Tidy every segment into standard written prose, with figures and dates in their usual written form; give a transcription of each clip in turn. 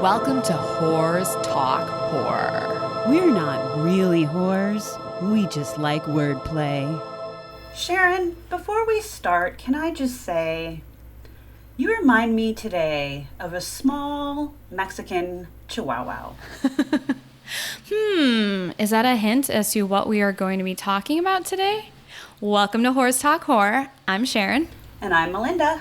Welcome to Whores Talk Horror. We're not really whores. We just like wordplay. Sharon, before we start, can I just say, you remind me today of a small Mexican chihuahua. Is that a hint as to what we are going to be talking about today? Welcome to Whores Talk Horror. I'm Sharon. And I'm Melinda.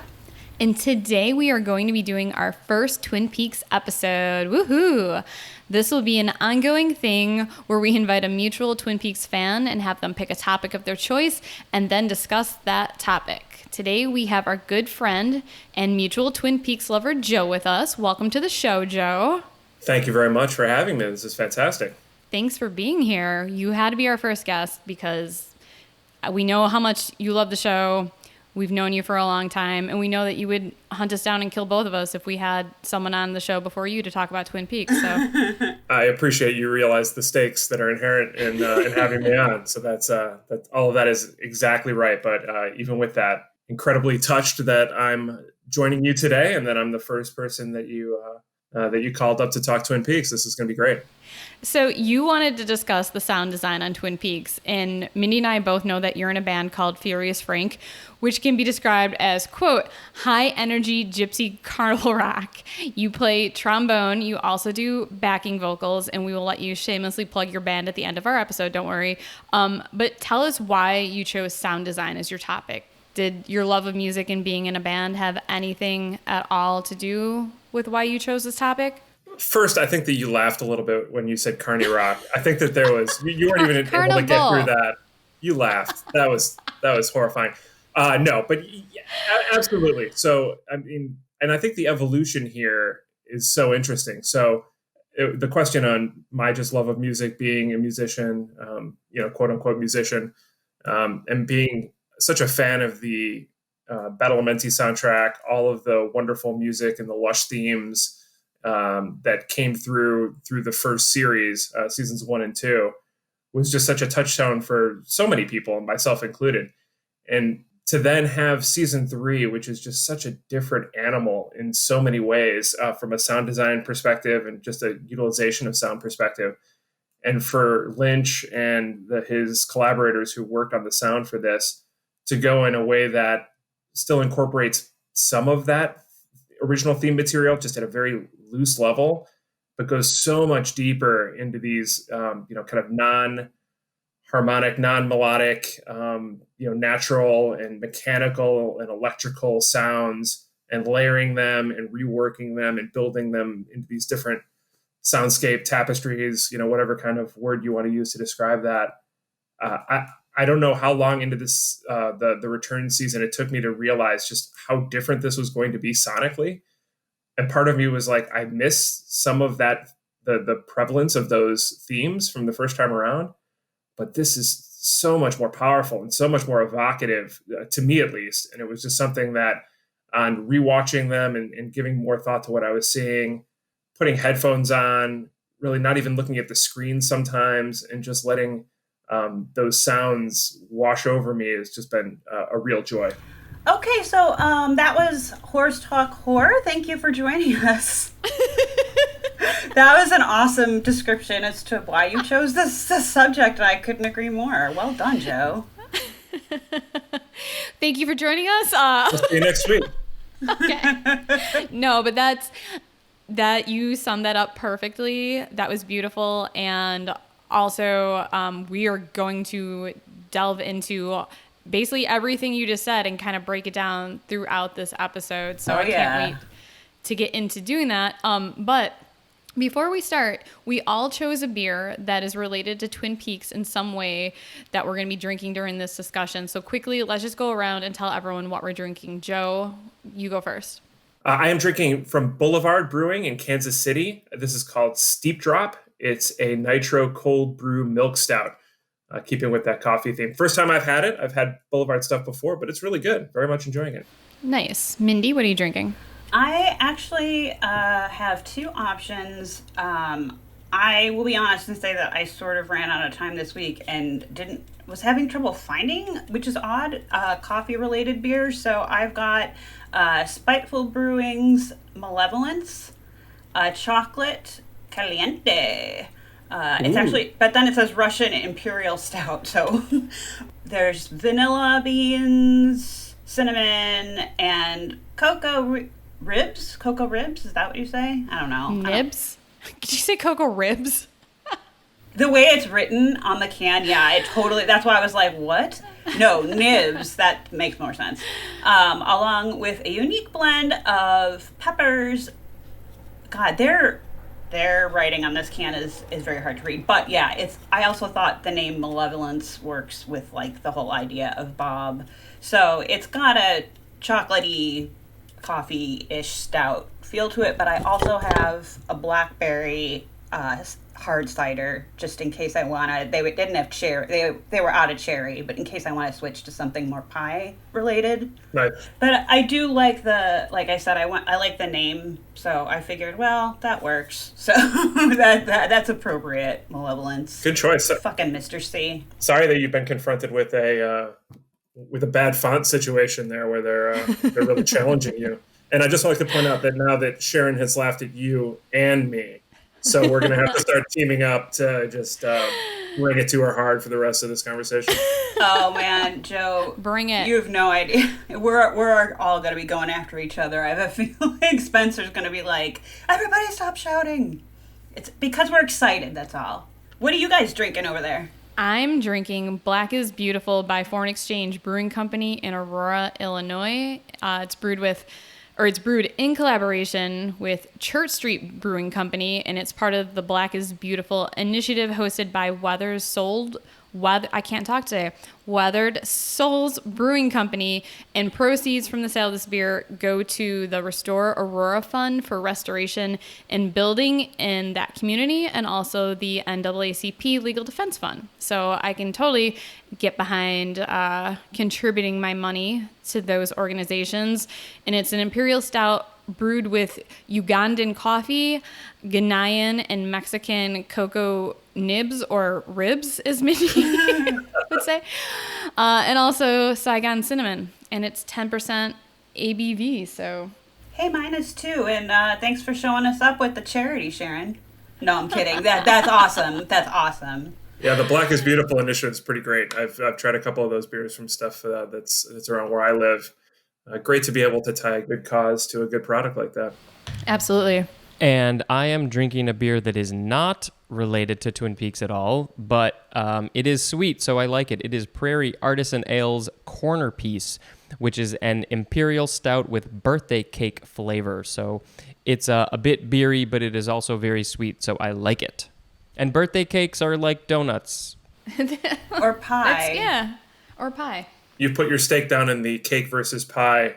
And today we are going to be doing our first Twin Peaks episode. Woohoo! This will be an ongoing thing where we invite a mutual Twin Peaks fan and have them pick a topic of their choice and then discuss that topic. Today we have our good friend and mutual Twin Peaks lover, Joe, with us. Welcome to the show, Joe. Thank you very much for having me. This is fantastic. Thanks for being here. You had to be our first guest because we know how much you love the show. We've known you for a long time, and we know that you would hunt us down and kill both of us if we had someone on the show before you to talk about Twin Peaks. So I appreciate you realize the stakes that are inherent in having me on. So that's all of that is exactly right. But even with that, incredibly touched that I'm joining you today, and that I'm the first person that you called up to talk Twin Peaks. This is going to be great. So you wanted to discuss the sound design on Twin Peaks, and Mindy and I both know that you're in a band called Furious Frank, which can be described as, quote, high-energy gypsy carnival rock. You play trombone, you also do backing vocals, and we will let you shamelessly plug your band at the end of our episode, don't worry. But tell us why you chose sound design as your topic. Did your love of music and being in a band have anything at all to do with why you chose this topic? First, I think that you laughed a little bit when you said Carney Rock. I think that there was you weren't even able to get through that. You laughed. That was horrifying. No, but yeah, absolutely. So I mean, and I think the evolution here is so interesting. So the question on my just love of music, being a musician, quote unquote musician, and being such a fan of the Badalamenti soundtrack, all of the wonderful music and the lush themes that came through the first series, seasons 1 and 2, was just such a touchstone for so many people, myself included. And to then have season 3, which is just such a different animal in so many ways, from a sound design perspective and just a utilization of sound perspective. And for Lynch and his collaborators who worked on the sound for this to go in a way that still incorporates some of that original theme material, just at a very loose level, but goes so much deeper into these, kind of non-harmonic, non-melodic, natural and mechanical and electrical sounds, and layering them and reworking them and building them into these different soundscape tapestries, whatever kind of word you want to use to describe that. I don't know how long into this, the return season, it took me to realize just how different this was going to be sonically. And part of me was like, I miss some of that, the prevalence of those themes from the first time around. But this is so much more powerful and so much more evocative, to me at least. And it was just something that, on rewatching them and giving more thought to what I was seeing, putting headphones on, really not even looking at the screen sometimes, and just letting those sounds wash over me has just been a real joy. Okay, so that was Whores Talk Horror. Thank you for joining us. That was an awesome description as to why you chose this subject, and I couldn't agree more. Well done, Joe. Thank you for joining us. We'll see you next week. Okay. No, but that you summed that up perfectly. That was beautiful. And also, we are going to delve into basically everything you just said and kind of break it down throughout this episode. So I can't wait to get into doing that. But before we start, we all chose a beer that is related to Twin Peaks in some way that we're going to be drinking during this discussion. So quickly, let's just go around and tell everyone what we're drinking. Joe, you go first. I am drinking from Boulevard Brewing in Kansas City. This is called Steep Drop. It's a nitro cold brew milk stout, keeping with that coffee theme. First time I've had it. I've had Boulevard stuff before, but it's really good. Very much enjoying it. Nice. Mindy, what are you drinking? I actually have two options. I will be honest and say that I sort of ran out of time this week and was having trouble finding, which is odd, coffee-related beers. So I've got Spiteful Brewing's Malevolence, chocolate caliente. It's actually, but then it says Russian Imperial Stout. So there's vanilla beans, cinnamon, and cocoa ribs. Cocoa ribs? Is that what you say? I don't know. Nibs? Did you say cocoa ribs? The way it's written on the can, yeah, it totally, that's why I was like, what? No, nibs, that makes more sense. Along with a unique blend of peppers. God, their writing on this can is very hard to read. But yeah, I also thought the name Malevolence works with like the whole idea of Bob. So it's got a chocolatey, coffee-ish stout feel to it, but I also have a blackberry hard cider just in case I want to. They didn't have cherry. They were out of cherry, but in case I want to switch to something more pie related. Right. But I do like like I said, I like the name, so I figured, well, that works. So that's appropriate. Malevolence. Good choice. Fucking Mr. C. Sorry that you've been confronted with a bad font situation there, where they're really challenging you. And I just like to point out that now that Sharon has laughed at you and me, so we're going to have to start teaming up to just bring it to her hard for the rest of this conversation. Oh, man, Joe. Bring it. You have no idea. We're all going to be going after each other. I have a feeling Spencer's going to be like, everybody stop shouting. It's because we're excited, that's all. What are you guys drinking over there? I'm drinking Black is Beautiful by Foreign Exchange Brewing Company in Aurora, Illinois. It's brewed in collaboration with Church Street Brewing Company, and it's part of the Black is Beautiful initiative hosted by Weathered Souls Brewing Company, and proceeds from the sale of this beer go to the Restore Aurora Fund for restoration and building in that community, and also the NAACP Legal Defense Fund. So I can totally get behind contributing my money to those organizations. And it's an imperial stout brewed with Ugandan coffee, Ghanaian and Mexican cocoa nibs or ribs, as Mindy would say, and also Saigon cinnamon. And it's 10% ABV. So, hey, mine is too. And thanks for showing us up with the charity, Sharon. No, I'm kidding. That's awesome. That's awesome. Yeah, the Black is Beautiful initiative is pretty great. I've tried a couple of those beers from stuff that's around where I live. Great to be able to tie a good cause to a good product like that. absolutely. And I am drinking a beer that is not related to Twin Peaks at all, but it is sweet, so I like it. It is Prairie Artisan Ale's Corner Piece, which is an imperial stout with birthday cake flavor. So it's a bit beery, but it is also very sweet, so I like it. And birthday cakes are like donuts. Or pie. Or pie. You've put your stake down in the cake versus pie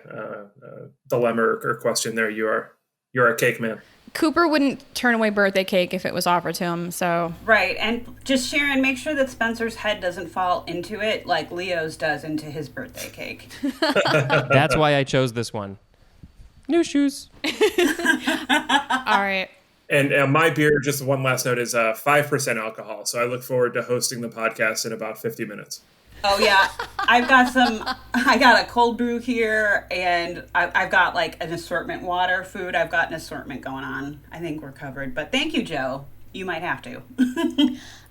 dilemma or question there. You're a cake man. Cooper wouldn't turn away birthday cake if it was offered to him, so. Right, and just, Sharon, make sure that Spencer's head doesn't fall into it like Leo's does into his birthday cake. That's why I chose this one. New shoes. All right. And my beer, just one last note, is 5% alcohol. So I look forward to hosting the podcast in about 50 minutes. Oh, yeah. I got a cold brew here, and I've got like an assortment water, food. I've got an assortment going on. I think we're covered. But thank you, Joe. You might have to.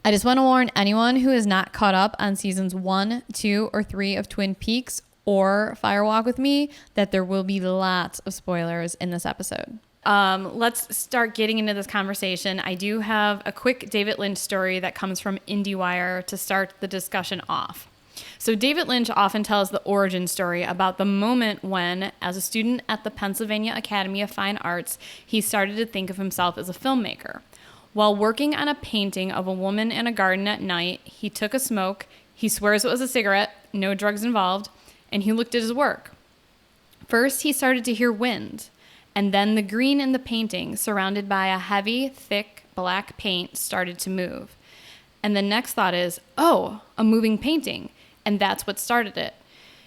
I just want to warn anyone who is not caught up on seasons 1, 2, or 3 of Twin Peaks or Fire Walk with Me that there will be lots of spoilers in this episode. Let's start getting into this conversation. I do have a quick David Lynch story that comes from IndieWire to start the discussion off. So David Lynch often tells the origin story about the moment when, as a student at the Pennsylvania Academy of Fine Arts, he started to think of himself as a filmmaker. While working on a painting of a woman in a garden at night, he took a smoke, he swears it was a cigarette, no drugs involved, and he looked at his work. First, he started to hear wind, and then the green in the painting, surrounded by a heavy, thick, black paint, started to move. And the next thought is, oh, a moving painting. And that's what started it.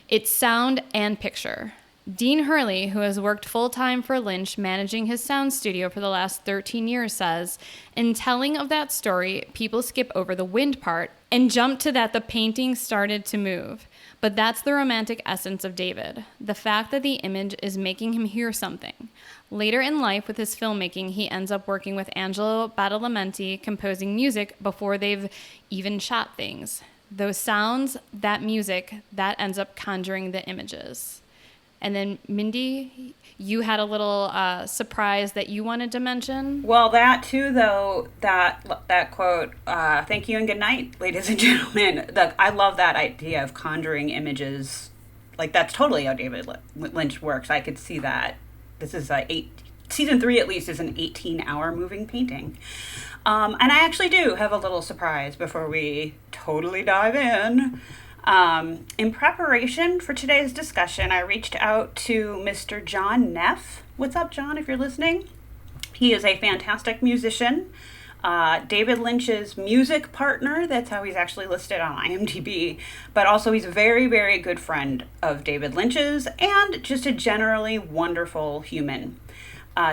It's sound and picture. Dean Hurley, who has worked full-time for Lynch managing his sound studio for the last 13 years, says, in telling of that story, people skip over the wind part and jump to that the painting started to move. But that's the romantic essence of David, the fact that the image is making him hear something. Later in life, with his filmmaking, he ends up working with Angelo Badalamenti, composing music before they've even shot things. Those sounds, that music, that ends up conjuring the images. And then, Mindy, you had a little surprise that you wanted to mention. Well, that too, though, that quote, thank you and good night, ladies and gentlemen. I love that idea of conjuring images. Like, that's totally how David Lynch works. I could see that. This is season 3, at least, is an 18-hour moving painting. And I actually do have a little surprise before we totally dive in. In preparation for today's discussion, I reached out to Mr. John Neff. What's up, John, if you're listening? He is a fantastic musician, David Lynch's music partner. That's how he's actually listed on IMDb. But also he's a very, very good friend of David Lynch's and just a generally wonderful human.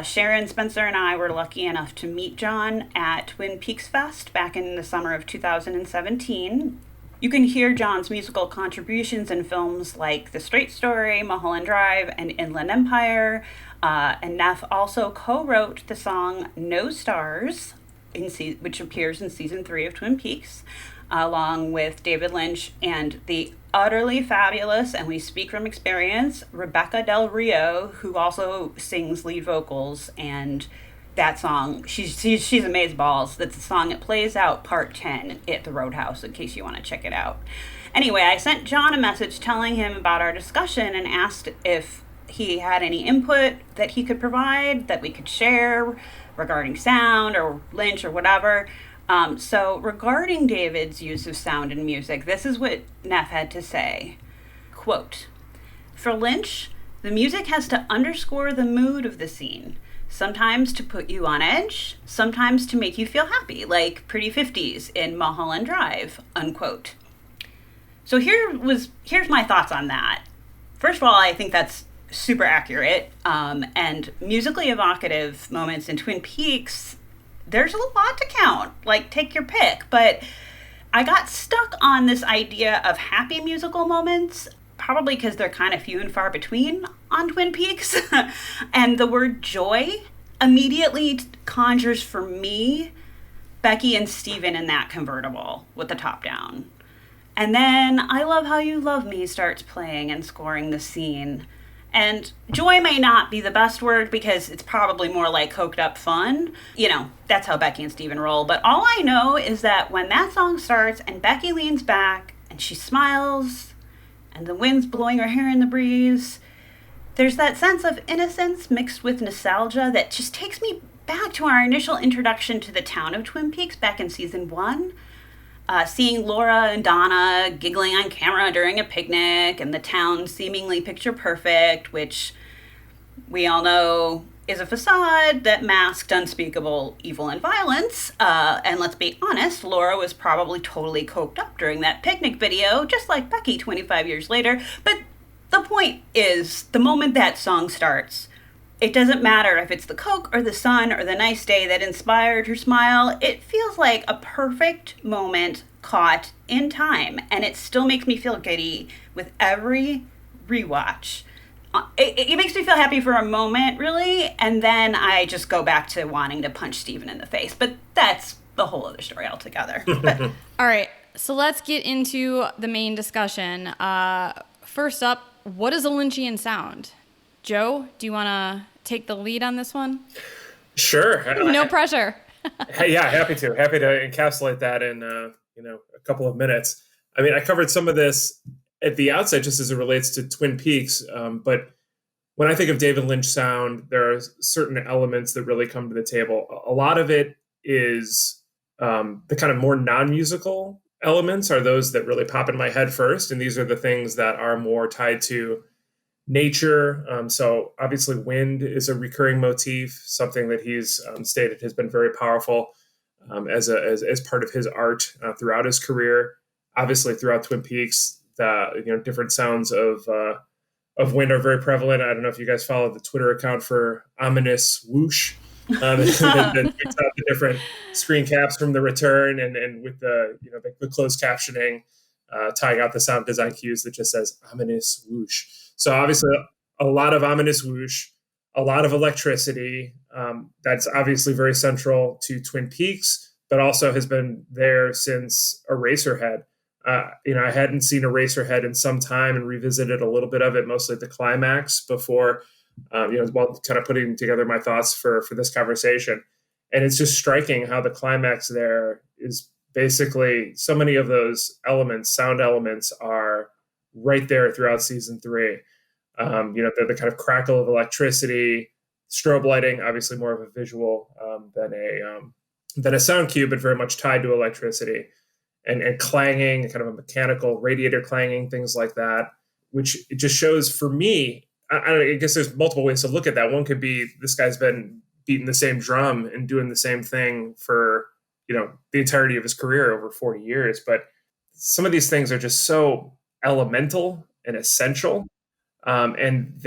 Sharon, Spencer, and I were lucky enough to meet John at Twin Peaks Fest back in the summer of 2017. You can hear John's musical contributions in films like The Straight Story, Mulholland Drive, and Inland Empire. And Neff also co-wrote the song No Stars, which appears in season 3 of Twin Peaks, along with David Lynch and the utterly fabulous, and we speak from experience, Rebecca Del Rio, who also sings lead vocals. And that song, she's amazeballs. That's the song It Plays Out Part 10 at the Roadhouse, in case you want to check it out. Anyway, I sent John a message telling him about our discussion and asked if he had any input that he could provide, that we could share regarding sound or Lynch or whatever. So regarding David's use of sound in music, this is what Neff had to say. Quote, "For Lynch, the music has to underscore the mood of the scene. Sometimes to put you on edge, sometimes to make you feel happy, like Pretty 50s in Mulholland Drive," unquote. So here's my thoughts on that. First of all, I think that's super accurate. And musically evocative moments in Twin Peaks, there's a lot to count. Like, take your pick. But I got stuck on this idea of happy musical moments, probably because they're kind of few and far between on Twin Peaks. And the word joy immediately conjures for me Becky and Steven in that convertible with the top down. And then I Love How You Love Me starts playing and scoring the scene. And joy may not be the best word because it's probably more like coked up fun. You know, that's how Becky and Steven roll. But all I know is that when that song starts and Becky leans back and she smiles and the wind's blowing her hair in the breeze, there's that sense of innocence mixed with nostalgia that just takes me back to our initial introduction to the town of Twin Peaks back in season 1. Seeing Laura and Donna giggling on camera during a picnic and the town seemingly picture perfect, which we all know is a facade that masked unspeakable evil and violence. And let's be honest, Laura was probably totally coked up during that picnic video, just like Becky 25 years later. But the point is, the moment that song starts, it doesn't matter if it's the Coke or the sun or the nice day that inspired her smile. It feels like a perfect moment caught in time, and it still makes me feel giddy with every rewatch. It makes me feel happy for a moment, really, and then I just go back to wanting to punch Steven in the face. But that's the whole other story altogether. All right, so let's get into the main discussion. First up, what is a Lynchian sound? Joe, do you want to take the lead on this one? Sure. No pressure. Yeah, happy to encapsulate that in a couple of minutes. I mean, I covered some of this at the outset just as it relates to Twin Peaks, but when I think of David Lynch sound, there are certain elements that really come to the table. A lot of it is the kind of more non-musical elements are those that really pop in my head first, and these are the things that are more tied to nature. So obviously wind is a recurring motif, something that he's stated has been very powerful as part of his art throughout his career. Obviously throughout Twin Peaks, the different sounds of wind are very prevalent. I don't know if you guys follow the Twitter account for Ominous Whoosh. That tweets out the different screen caps from The Return and with the closed captioning. tying out the sound design cues that just says ominous whoosh. So obviously a lot of ominous whoosh, a lot of electricity. That's obviously very central to Twin Peaks, but also has been there since Eraserhead. I hadn't seen Eraserhead in some time and revisited a little bit of it, mostly at the climax before, while kind of putting together my thoughts for this conversation. And it's just striking how the climax there is basically so many of those elements, sound elements, are right there throughout season 3. The kind of crackle of electricity, strobe lighting, obviously more of a visual than a sound cue, but very much tied to electricity, and clanging, kind of a mechanical radiator clanging, things like that, which it just shows for me. I guess there's multiple ways to look at that. One could be this guy's been beating the same drum and doing the same thing for, the entirety of his career, over 40 years. But some of these things are just so elemental and essential. And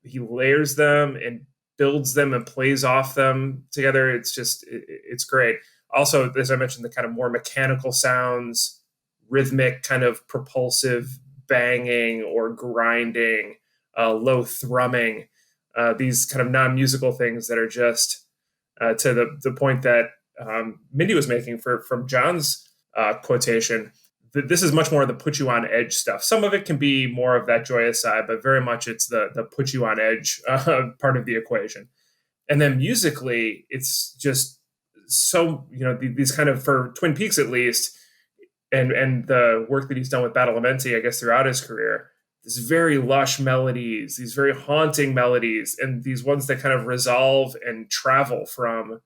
he layers them and builds them and plays off them together. It's great. Also, as I mentioned, the kind of more mechanical sounds, rhythmic, kind of propulsive banging or grinding, low thrumming, these kind of non-musical things that are just to the point that Mindy was making from John's quotation. This is much more of the put you on edge stuff. Some of it can be more of that joyous side, but very much it's the put you on edge part of the equation. And then musically, it's just so, these kind of, for Twin Peaks at least, and the work that he's done with Badalamenti, I guess, throughout his career, these very lush melodies, these very haunting melodies, and these ones that kind of resolve and travel from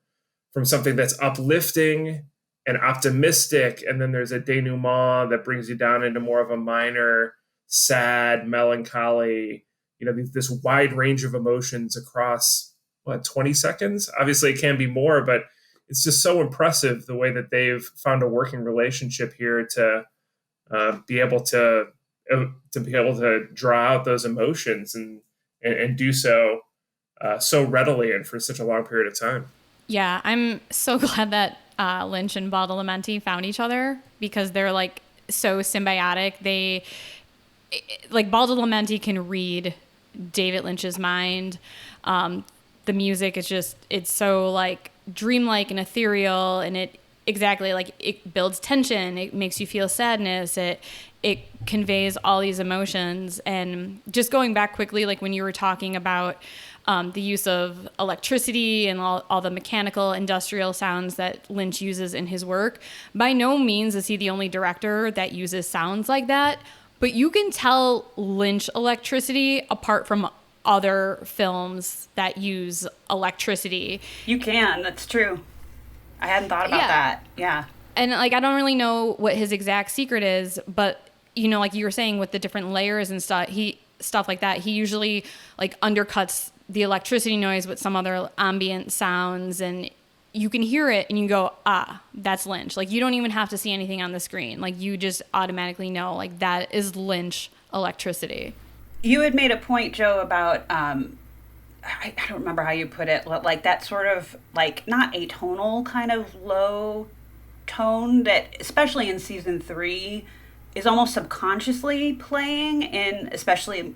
something that's uplifting and optimistic, and then there's a denouement that brings you down into more of a minor, sad, melancholy, this wide range of emotions across 20 seconds. Obviously it can be more, but it's just so impressive the way that they've found a working relationship here to be able to draw out those emotions and do so so readily and for such a long period of time. Yeah, I'm so glad that Lynch and Badalamenti found each other, because they're like so symbiotic. Badalamenti can read David Lynch's mind. The music is it's so like dreamlike and ethereal, and it builds tension. It makes you feel sadness. It conveys all these emotions. And just going back quickly, like when you were talking about the use of electricity and all the mechanical industrial sounds that Lynch uses in his work, by no means is he the only director that uses sounds like that. But you can tell Lynch electricity apart from other films that use electricity. You can. That's true. I hadn't thought about that. Yeah. And I don't really know what his exact secret is, but like you were saying with the different layers and stuff like that, he usually undercuts the electricity noise with some other ambient sounds, and you can hear it and you go, that's Lynch. You don't even have to see anything on the screen. You just automatically know, that is Lynch electricity. You had made a point, Joe, about I don't remember how you put it, that sort of not atonal, kind of low tone that, especially in season 3, is almost subconsciously playing in, especially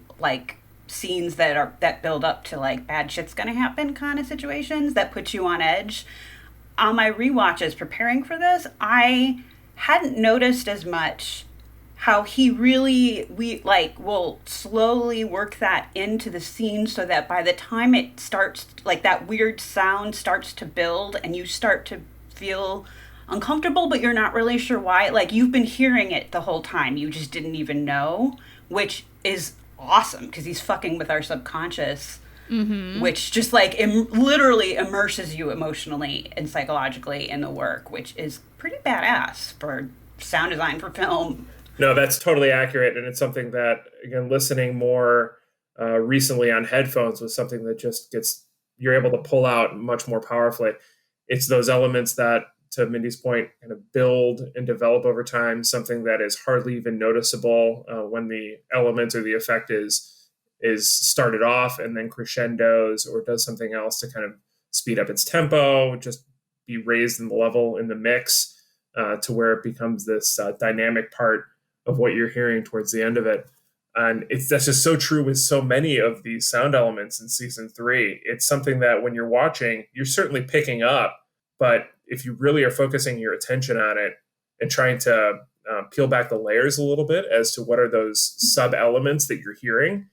scenes that build up to bad shit's gonna happen kind of situations that put you on edge. On my rewatches preparing for this, I hadn't noticed as much how he really will slowly work that into the scene, so that by the time it starts, that weird sound starts to build and you start to feel uncomfortable, but you're not really sure why. You've been hearing it the whole time, you just didn't even know, which is awesome because he's fucking with our subconscious, which just literally immerses you emotionally and psychologically in the work, which is pretty badass for sound design for film. No, that's totally accurate. And it's something that, again, listening more recently on headphones was something that you're able to pull out much more powerfully. It's those elements that, to Mindy's point, kind of build and develop over time, something that is hardly even noticeable when the element or the effect is started off and then crescendos or does something else to kind of speed up its tempo, just be raised in the level in the mix to where it becomes this dynamic part of what you're hearing towards the end of it. And that's just so true with so many of these sound elements in season 3. It's something that when you're watching, you're certainly picking up, but if you really are focusing your attention on it and trying to peel back the layers a little bit as to what are those sub elements that you're hearing,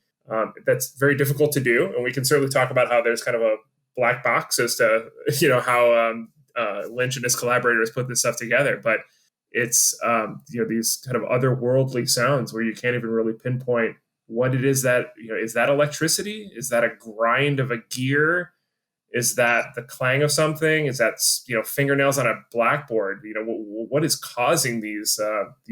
that's very difficult to do. And we can certainly talk about how there's kind of a black box as to, how Lynch and his collaborators put this stuff together. But it's, these kind of otherworldly sounds where you can't even really pinpoint what it is that, is that electricity? Is that a grind of a gear? Is that the clang of something? Is that, fingernails on a blackboard? What is causing these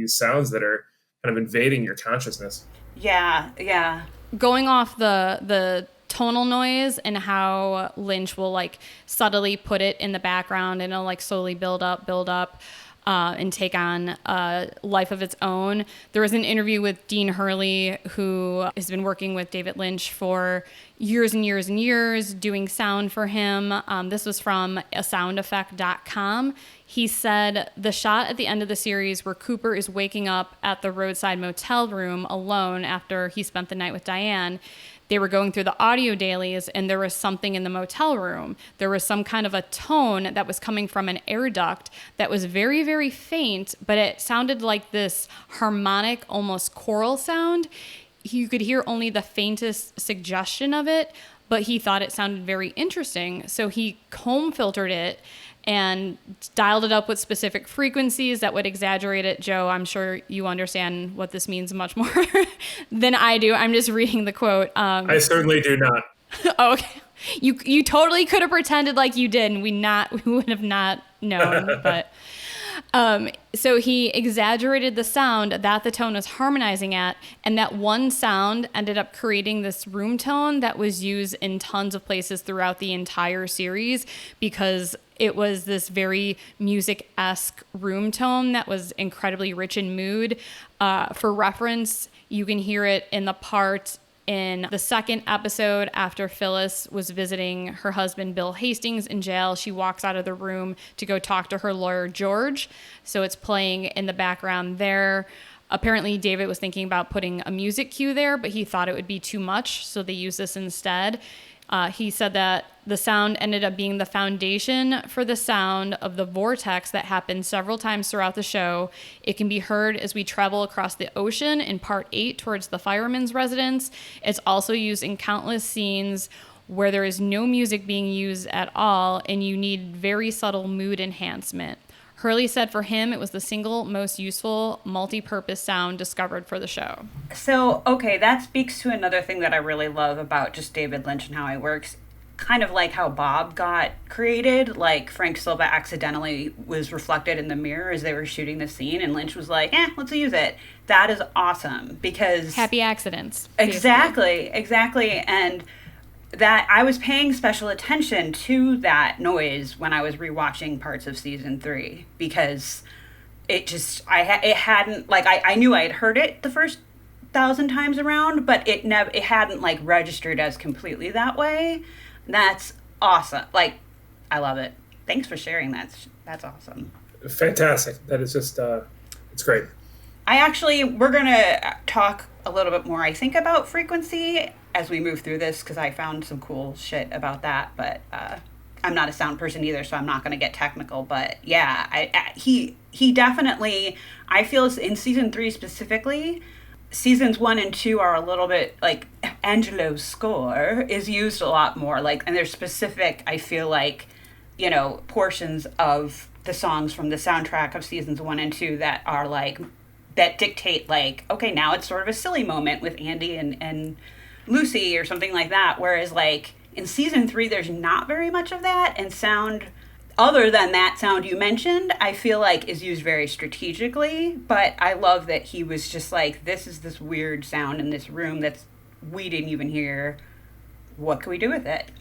sounds that are kind of invading your consciousness? Yeah. Going off the tonal noise and how Lynch will like subtly put it in the background and it'll like slowly build up and take on a life of its own. There was an interview with Dean Hurley, who has been working with David Lynch for years and years and years, doing sound for him. This was from soundeffect.com. He said the shot at the end of the series where Cooper is waking up at the roadside motel room alone after he spent the night with Diane, they were going through the audio dailies and there was something in the motel room. There was some kind of a tone that was coming from an air duct that was very, very faint, but it sounded like this harmonic, almost choral sound. You could hear only the faintest suggestion of it, but he thought it sounded very interesting. So he comb filtered it and dialed it up with specific frequencies that would exaggerate it. Joe, I'm sure you understand what this means much more than I do. I'm just reading the quote. I certainly do not. Okay. You totally could have pretended like you did, and we would have not known. But so he exaggerated the sound that the tone was harmonizing at, and that one sound ended up creating this room tone that was used in tons of places throughout the entire series because it was this very music-esque room tone that was incredibly rich in mood. For reference, you can hear it in the part in the second episode after Phyllis was visiting her husband, Bill Hastings, in jail. She walks out of the room to go talk to her lawyer, George. So it's playing in the background there. Apparently, David was thinking about putting a music cue there, but he thought it would be too much, so they used this instead. He said that the sound ended up being the foundation for the sound of the vortex that happened several times throughout the show. It can be heard as we travel across the ocean in part 8 towards the fireman's residence. It's also used in countless scenes where there is no music being used at all and you need very subtle mood enhancement. Hurley said for him, it was the single most useful multi-purpose sound discovered for the show. So, okay, that speaks to another thing that I really love about just David Lynch and how he works. Kind of like how Bob got created, like Frank Silva accidentally was reflected in the mirror as they were shooting the scene, and Lynch was like, let's use it. That is awesome, because... Happy accidents. Exactly. And that I was paying special attention to that noise when I was rewatching parts of season 3, because it hadn't, like, I knew I had heard it the first 1,000 times around, but it hadn't like registered as completely that way. That's awesome. Like, I love it. Thanks for sharing that. That's awesome. Fantastic. That is just, it's great. We're going to talk a little bit more, I think, about frequency as we move through this, because I found some cool shit about that, but I'm not a sound person either, so I'm not going to get technical. But yeah, he definitely, I feel in season 3 specifically, seasons 1 and 2 are a little bit like Angelo's score is used a lot more, like, and there's specific, I feel like, portions of the songs from the soundtrack of seasons 1 and 2 that are like, that dictate like, okay, now it's sort of a silly moment with Andy and Lucy or something like that. Whereas like in season 3, there's not very much of that, and sound other than that sound you mentioned, I feel like is used very strategically. But I love that he was just like, this is this weird sound in this room that's we didn't even hear. What can we do with it?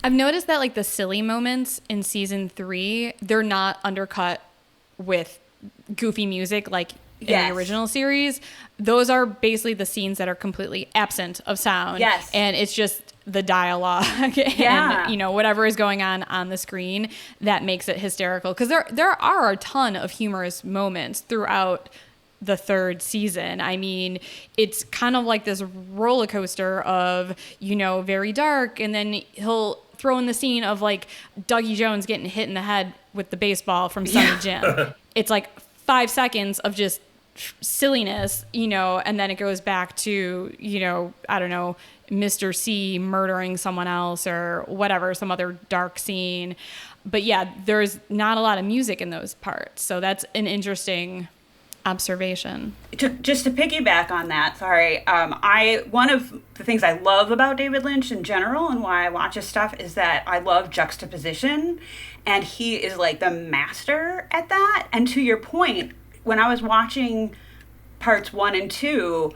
I've noticed that like the silly moments in season 3, they're not undercut with goofy music like in the original series. Those are basically the scenes that are completely absent of sound. Yes. And it's just the dialogue and, whatever is going on the screen that makes it hysterical. Because there are a ton of humorous moments throughout the third season. I mean, it's kind of like this roller coaster of, very dark, and then he'll throw in the scene of like Dougie Jones getting hit in the head with the baseball from Sonny Jim. It's like 5 seconds of just silliness, and then it goes back to, I don't know, Mr. C murdering someone else or whatever, some other dark scene. But yeah, there's not a lot of music in those parts. So that's an interesting observation. Just to piggyback on that, one of the things I love about David Lynch in general and why I watch his stuff is that I love juxtaposition, and he is like the master at that. And to your point, when I was watching parts 1 and 2,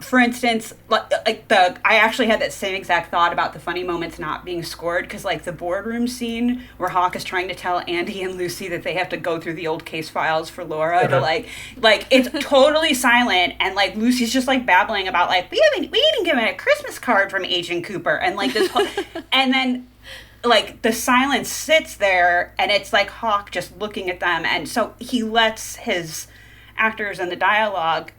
for instance, I actually had that same exact thought about the funny moments not being scored, because like the boardroom scene where Hawk is trying to tell Andy and Lucy that they have to go through the old case files for Laura to like it's totally silent, and like Lucy's just like babbling about like we didn't give a Christmas card from Agent Cooper, and like this whole, and then like the silence sits there, and it's like Hawk just looking at them, and so he lets his actors and the dialogue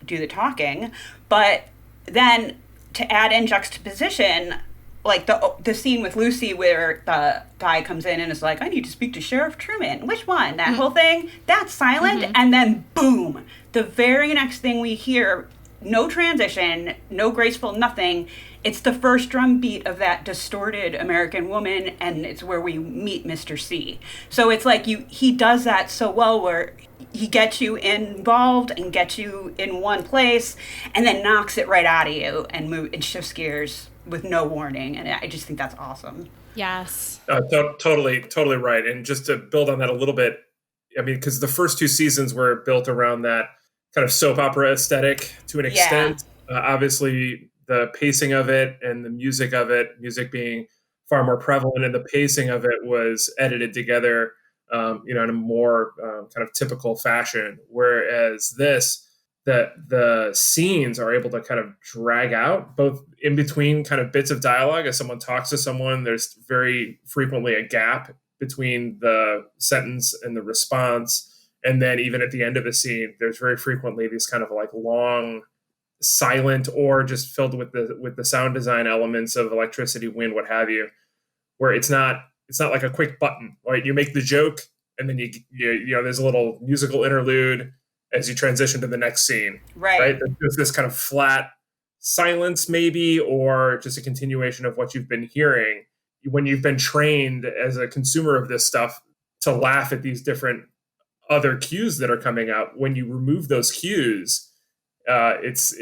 do the talking, but then to add in juxtaposition, like the scene with Lucy where the guy comes in and is like, I need to speak to Sheriff Truman. Which one? That whole thing? That's silent. And then boom, the very next thing we hear, no transition, no graceful nothing. It's the first drum beat of that distorted American woman, and it's where we meet Mr. C. So it's like he does that so well, where he gets you involved and gets you in one place, and then knocks it right out of you and shifts gears with no warning. And I just think that's awesome. Yes. Totally right. And just to build on that a little bit, I mean, because the first 2 seasons were built around that kind of soap opera aesthetic to an extent. Obviously, the pacing of it and the music of it, music being far more prevalent, and the pacing of it was edited together in a more kind of typical fashion. Whereas the scenes are able to kind of drag out both in between kind of bits of dialogue. As someone talks to someone, there's very frequently a gap between the sentence and the response. And then even at the end of the scene, there's very frequently these kind of like long, silent, or just filled with the sound design elements of electricity, wind, what have you, where it's not like a quick button, right? You make the joke, and then you there's a little musical interlude as you transition to the next scene, right? There's this kind of flat silence, maybe, or just a continuation of what you've been hearing when you've been trained as a consumer of this stuff to laugh at these different other cues that are coming out. When you remove those cues, it's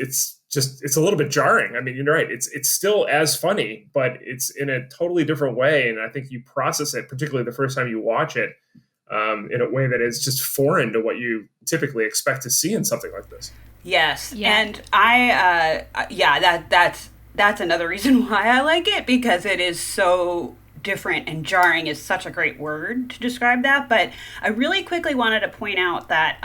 a little bit jarring. I mean, you're right. It's still as funny, but it's in a totally different way. And I think you process it, particularly the first time you watch it, in a way that is just foreign to what you typically expect to see in something like this. Yes. Yeah. And that's another reason why I like it, because it is so different, and jarring is such a great word to describe that. But I really quickly wanted to point out that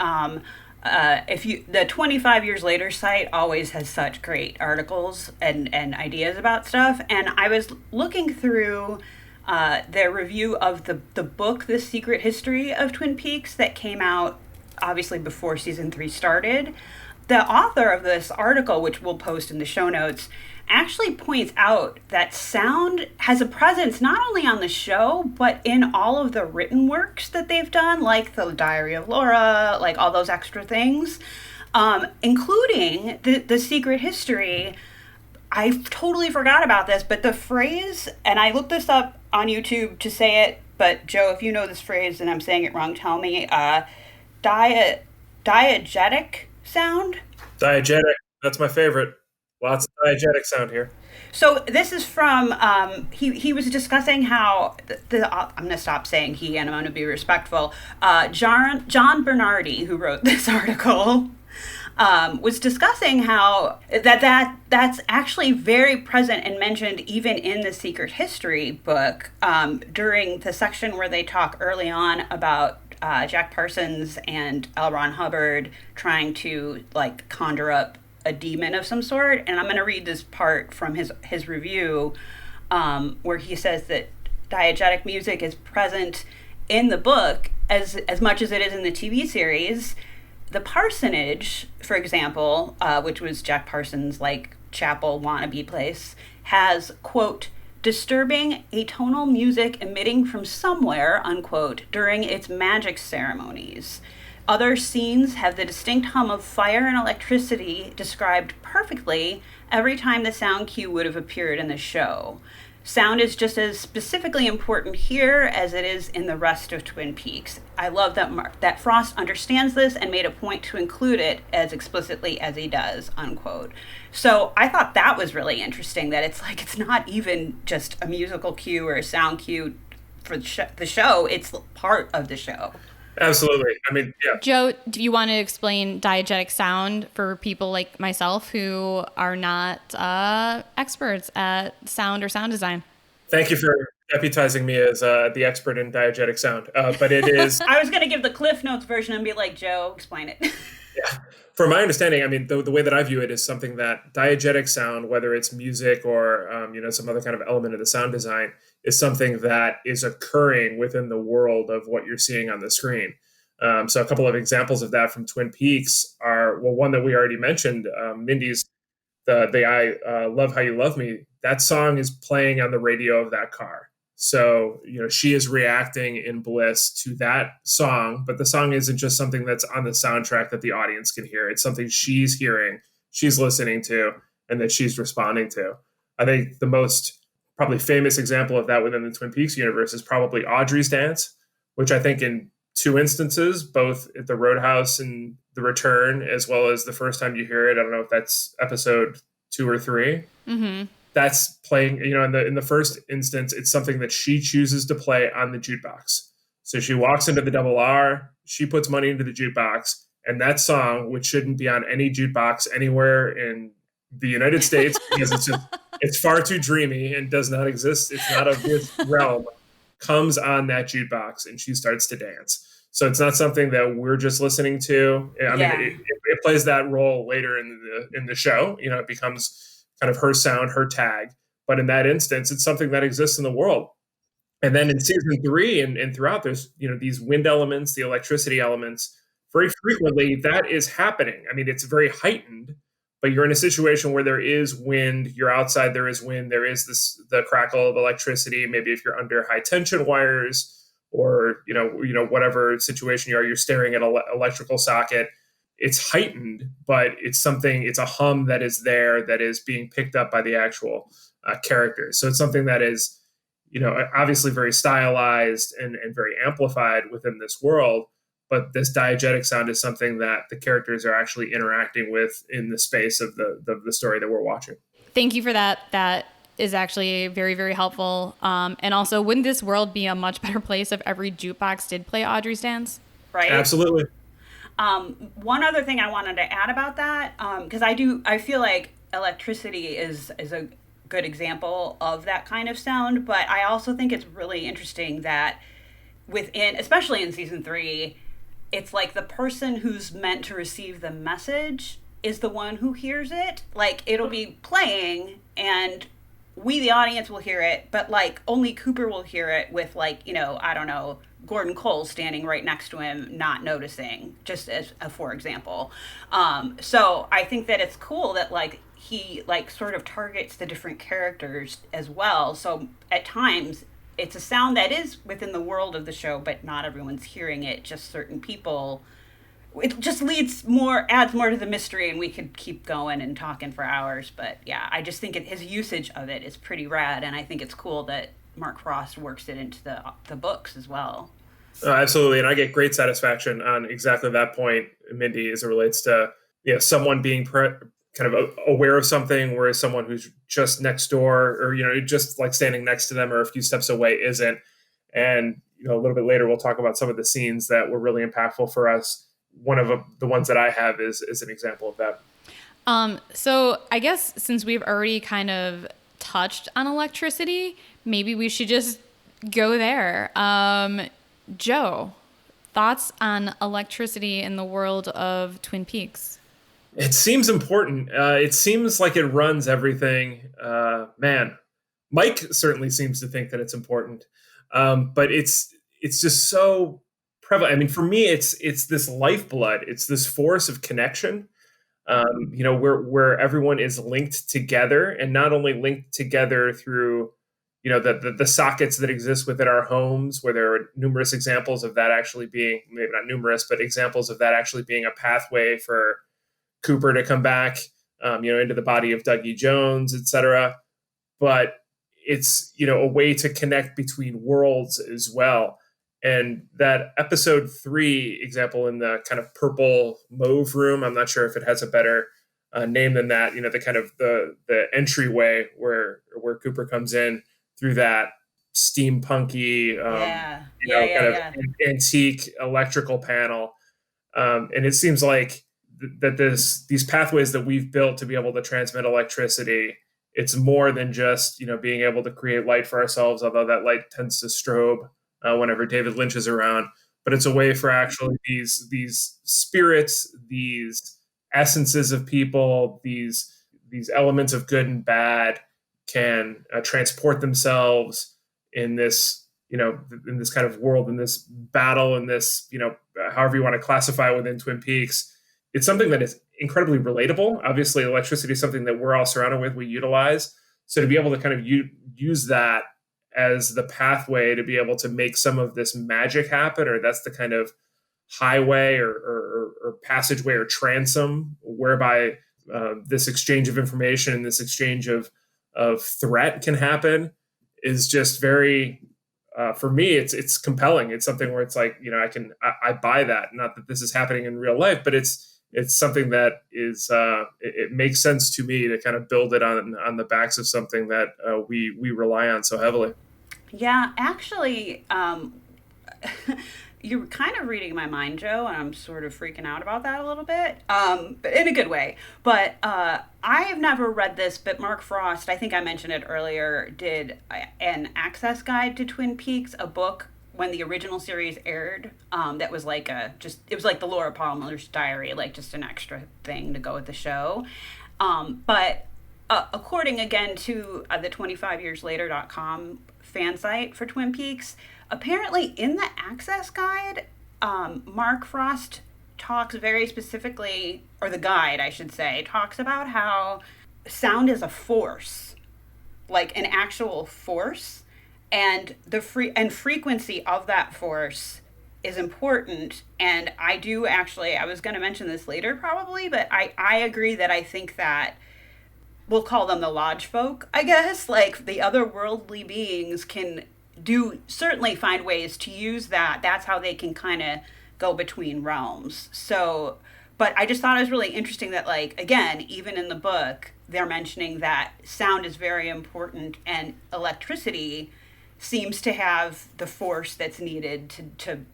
the 25 Years Later site always has such great articles and ideas about stuff. And I was looking through their review of the book, The Secret History of Twin Peaks, that came out obviously before season 3 started. The author of this article, which we'll post in the show notes, actually points out that sound has a presence not only on the show, but in all of the written works that they've done, like the Diary of Laura, like all those extra things, including the Secret History. I totally forgot about this, but the phrase, and I looked this up on YouTube to say it, but Joe, if you know this phrase and I'm saying it wrong, tell me, diegetic sound? Diegetic, that's my favorite. Lots of diegetic sound here. So this is from, he was discussing how, I'm going to stop saying he and I'm going to be respectful. John Bernardi, who wrote this article, was discussing how that's actually very present and mentioned even in the Secret History book, during the section where they talk early on about Jack Parsons and L. Ron Hubbard trying to like conjure up a demon of some sort. And I'm going to read this part from his review, where he says that diegetic music is present in the book as much as it is in the TV series. the parsonage, for example, which was Jack Parsons' like chapel wannabe place, has, quote, disturbing atonal music emitting from somewhere, unquote, during its magic ceremonies. Other scenes have the distinct hum of fire and electricity described perfectly every time the sound cue would have appeared in the show. Sound is just as specifically important here as it is in the rest of Twin Peaks. I love that Frost understands this and made a point to include it as explicitly as he does, unquote. So I thought that was really interesting, that it's like it's not even just a musical cue or a sound cue for the show, it's part of the show. Absolutely. I mean, yeah. Joe, do you want to explain diegetic sound for people like myself who are not experts at sound or sound design? Thank you for deputizing me as the expert in diegetic sound. But it is... I was going to give the Cliff Notes version and be like, Joe, explain it. Yeah. From my understanding, I mean, the way that I view it is something that diegetic sound, whether it's music or, some other kind of element of the sound design, is something that is occurring within the world of what you're seeing on the screen. So a couple of examples of that from Twin Peaks are, well, one that we already mentioned, Mindy's the I Love How You Love Me. That song is playing on the radio of that car. So, she is reacting in bliss to that song, but the song isn't just something that's on the soundtrack that the audience can hear. It's something she's hearing, she's listening to, and that she's responding to. I think the most probably famous example of that within the Twin Peaks universe is probably Audrey's Dance, which I think in two instances, both at the Roadhouse and The Return, as well as the first time you hear it, I don't know if that's episode 2 or 3. Mm-hmm. That's playing, in the first instance, it's something that she chooses to play on the jukebox. So she walks into the Double R, she puts money into the jukebox, and that song, which shouldn't be on any jukebox anywhere in the United States, because it's far too dreamy and does not exist. It's not of this realm, comes on that jukebox and she starts to dance. So it's not something that we're just listening to. I mean, it plays that role later in the show. It becomes kind of her sound, her tag. But in that instance, it's something that exists in the world. And then in season 3 and throughout, there's, these wind elements, the electricity elements. Very frequently, that is happening. I mean, it's very heightened, but you're in a situation where there is wind. You're outside, there is wind. There is the crackle of electricity. Maybe if you're under high tension wires or, whatever situation you are, you're staring at an electrical socket. It's heightened, but it's a hum that is there that is being picked up by the actual characters. So it's something that is, obviously very stylized and very amplified within this world. But this diegetic sound is something that the characters are actually interacting with in the space of the story that we're watching. Thank you for that. That is actually very, very helpful. And also, wouldn't this world be a much better place if every jukebox did play Audrey's Dance? Right. Absolutely. One other thing I wanted to add about that, because I feel like electricity is a good example of that kind of sound, but I also think it's really interesting that especially in season 3, it's like the person who's meant to receive the message is the one who hears it. Like, it'll be playing and we, the audience, will hear it, but like only Cooper will hear it with I don't know, Gordon Cole standing right next to him, not noticing, just as for example. So I think that it's cool that he sort of targets the different characters as well. So at times it's a sound that is within the world of the show, but not everyone's hearing it, just certain people. It just adds more to the mystery, and we could keep going and talking for hours. But yeah, I just think his usage of it is pretty rad, and I think it's cool that Mark Frost works it into the books as well. Absolutely, and I get great satisfaction on exactly that point, Mindy, as it relates to someone being kind of aware of something, whereas someone who's just next door or just like standing next to them or a few steps away isn't. And a little bit later, we'll talk about some of the scenes that were really impactful for us. One of the ones that I have is an example of that. So I guess since we've already kind of touched on electricity, maybe we should just go there. Joe, thoughts on electricity in the world of Twin Peaks? It seems important. It seems like it runs everything. Man, Mike certainly seems to think that it's important. But it's just so prevalent. I mean, for me, it's this lifeblood. It's this force of connection. Where everyone is linked together, and not only linked together through, the sockets that exist within our homes, where there are numerous examples of that actually being, maybe not numerous, but examples of that actually being a pathway for Cooper to come back, into the body of Dougie Jones, etc. But it's, a way to connect between worlds as well. And that episode 3 example in the kind of purple mauve room, I'm not sure if it has a better name than that, the kind of the entryway where Cooper comes in through that steampunky, antique electrical panel. And it seems like that these pathways that we've built to be able to transmit electricity, it's more than just, being able to create light for ourselves, although that light tends to strobe whenever David Lynch is around. But it's a way for actually these spirits, these essences of people, these elements of good and bad can transport themselves in this, in this kind of world, in this battle, in this, however you want to classify within Twin Peaks. It's something that is incredibly relatable. Obviously, electricity is something that we're all surrounded with, we utilize. So to be able to kind of use that as the pathway to be able to make some of this magic happen, or that's the kind of highway or passageway or transom whereby this exchange of information and this exchange of threat can happen, is just very, for me, it's compelling. It's something where it's like, I buy that. Not that this is happening in real life, but it's something that is, it makes sense to me to kind of build it on the backs of something that we rely on so heavily. Yeah, actually, you're kind of reading my mind, Joe, and I'm sort of freaking out about that a little bit, but in a good way. But I have never read this, but Mark Frost, I think I mentioned it earlier, did an access guide to Twin Peaks, a book when the original series aired, that was like it was like the Laura Palmer's diary, like just an extra thing to go with the show. But according again to the 25yearslater.com fan site for Twin Peaks, apparently in the access guide, Mark Frost talks very specifically, or the guide, I should say, talks about how sound is a force, like an actual force, and the frequency of that force is important. And I was going to mention this later probably, but I agree that I think that we'll call them the lodge folk, I guess, like the otherworldly beings can certainly find ways to use that. That's how they can kind of go between realms. So, but I just thought it was really interesting that, like, again, even in the book, they're mentioning that sound is very important, and electricity seems to have the force that's needed to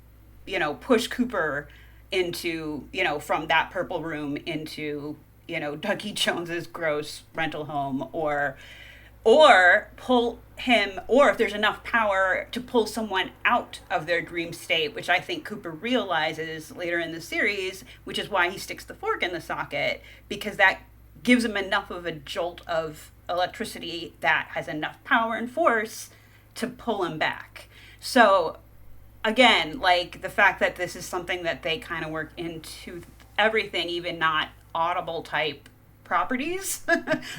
push Cooper into, from that purple room into, Dougie Jones's gross rental home, or pull him, or if there's enough power to pull someone out of their dream state, which I think Cooper realizes later in the series, which is why he sticks the fork in the socket, because that gives him enough of a jolt of electricity that has enough power and force to pull him back. So again, like the fact that this is something that they kind of work into everything, even not audible type properties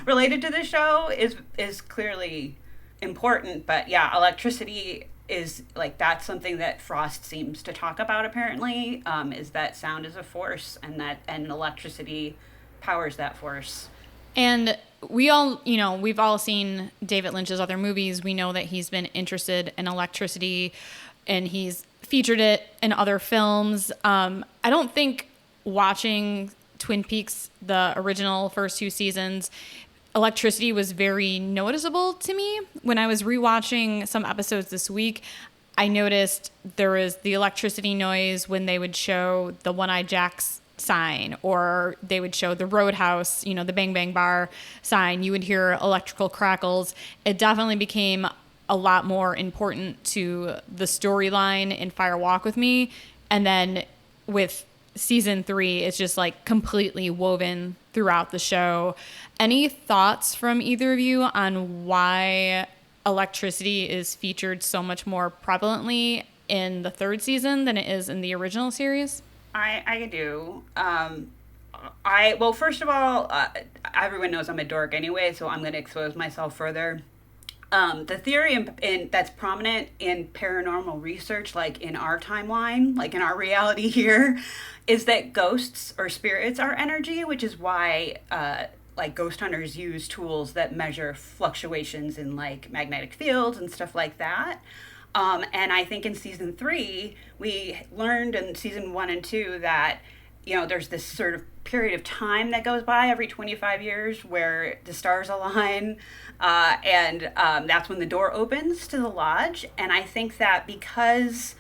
related to the show, is clearly important. But yeah, electricity is like, that's something that Frost seems to talk about apparently, is that sound is a force, and electricity powers that force. And we all, we've all seen David Lynch's other movies. We know that he's been interested in electricity, and he's featured it in other films. I don't think watching Twin Peaks, the original first 2 seasons, electricity was very noticeable to me. When I was rewatching some episodes this week, I noticed there was the electricity noise when they would show the One-Eyed Jack's sign, or they would show the Roadhouse, the Bang Bang Bar sign. You would hear electrical crackles. It definitely became a lot more important to the storyline in Fire Walk with Me. And then with season 3, it's just like completely woven throughout the show. Any thoughts from either of you on why electricity is featured so much more prevalently in the third season than it is in the original series? I do. Well, first of all, everyone knows I'm a dork anyway, so I'm going to expose myself further. The theory that's prominent in paranormal research, like in our timeline, like in our reality here, is that ghosts or spirits are energy, which is why like ghost hunters use tools that measure fluctuations in like magnetic fields and stuff like that. And I think in season 3, we learned in season 1 and 2 that, you know, there's this sort of period of time that goes by every 25 years where the stars align, and that's when the door opens to the lodge. And I think that because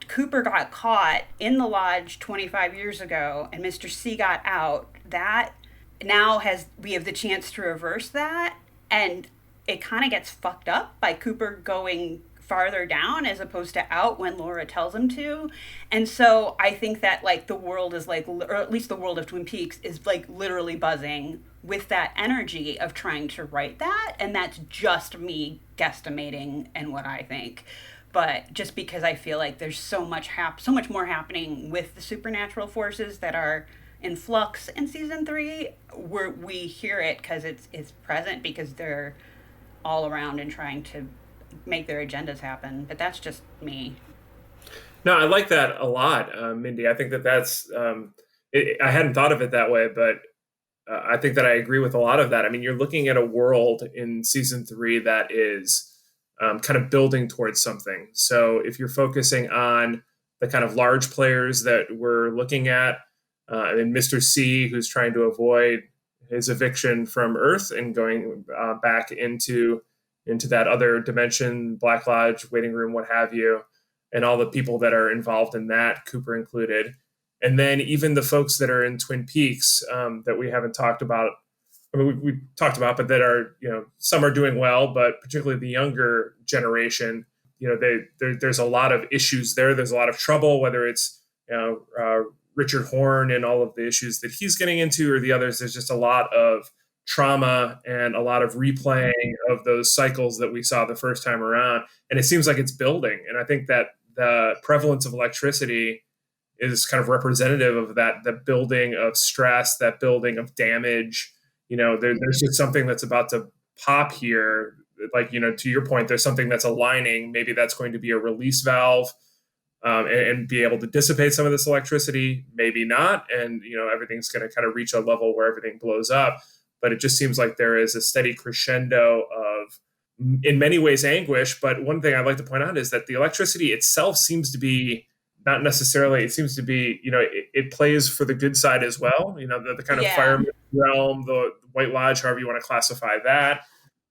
Cooper got caught in the lodge 25 years ago and Mr. C got out, that now we have the chance to reverse that, and it kind of gets fucked up by Cooper going farther down as opposed to out when Laura tells him to. And so I think that like the world is like, or at least the world of Twin Peaks is like literally buzzing with that energy of trying to write that. And that's just me guesstimating and what I think. But just because I feel like there's so much more happening with the supernatural forces that are in flux in season 3, we hear it because it's present because they're all around and trying to make their agendas happen. But that's just me. No, I like that a lot, Mindy. I think that's I hadn't thought of it that way, but I think that I agree with a lot of that. I mean, you're looking at a world in season 3 that is kind of building towards something. So if you're focusing on the kind of large players that we're looking at, and Mr. C, who's trying to avoid his eviction from Earth and going back into that other dimension, Black Lodge, waiting room, what have you, and all the people that are involved in that, Cooper included. And then even the folks that are in Twin Peaks that we haven't talked about, I mean, we talked about, but that are, you know, some are doing well, but particularly the younger generation, you know, there's a lot of issues there. There's a lot of trouble, whether it's, you know, Richard Horn and all of the issues that he's getting into, or the others. There's just a lot of trauma and a lot of replaying of those cycles that we saw the first time around. And it seems like it's building. And I think that the prevalence of electricity is kind of representative of that, the building of stress, that building of damage. You know, there's just something that's about to pop here. Like, you know, to your point, there's something that's aligning. Maybe that's going to be a release valve and be able to dissipate some of this electricity. Maybe not. And, you know, everything's going to kind of reach a level where everything blows up. But it just seems like there is a steady crescendo of, in many ways, anguish. But one thing I'd like to point out is that the electricity itself seems to be not necessarily, it seems to be, you know, it plays for the good side as well. You know, the kind of fireman realm, the White Lodge, however you want to classify that.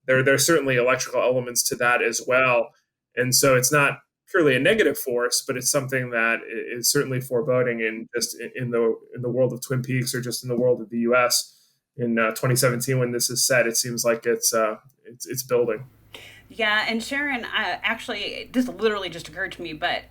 There's certainly electrical elements to that as well. And so it's not purely a negative force, but it's something that is certainly foreboding in the world of Twin Peaks, or just in the world of the U.S. in 2017, when this is set. It seems like it's building. Yeah, and Sharon, actually, this literally just occurred to me, but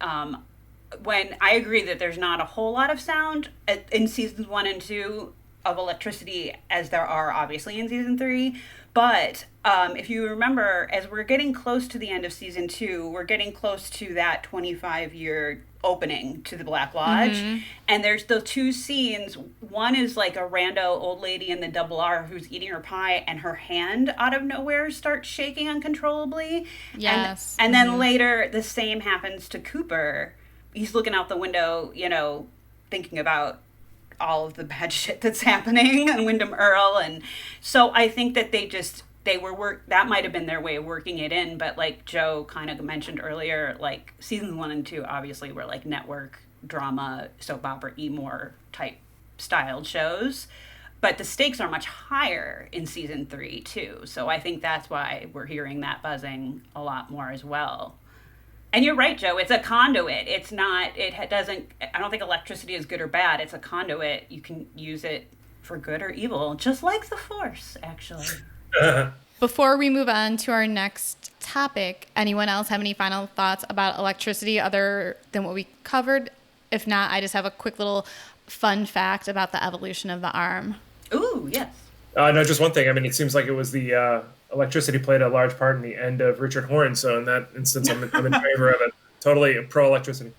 when I agree that there's not a whole lot of sound in seasons 1 and 2 of electricity, as there are obviously in season 3, but if you remember, as we're getting close to the end of season 2, we're getting close to that 25-year opening to the Black Lodge. Mm-hmm. And there's the two scenes. One is like a rando old lady in the double R who's eating her pie, and her hand out of nowhere starts shaking uncontrollably. Yes. And then later the same happens to Cooper. He's looking out the window, you know, thinking about all of the bad shit that's happening on Wyndham Earl. And so I think that that might have been their way of working it in. But like Joe kind of mentioned earlier, like seasons 1 and 2 obviously were like network drama, soap opera, E-more type styled shows. But the stakes are much higher in season 3 too. So I think that's why we're hearing that buzzing a lot more as well. And you're right, Joe. It's a conduit. It's not, I don't think electricity is good or bad. It's a conduit. You can use it for good or evil, just like the Force, actually. Before we move on to our next topic, anyone else have any final thoughts about electricity other than what we covered? If not, I just have a quick little fun fact about the evolution of the arm. Ooh, yes. No, just one thing. I mean, it seems like it was the electricity played a large part in the end of Richard Horn. So in that instance, I'm in favor of it. Totally pro electricity.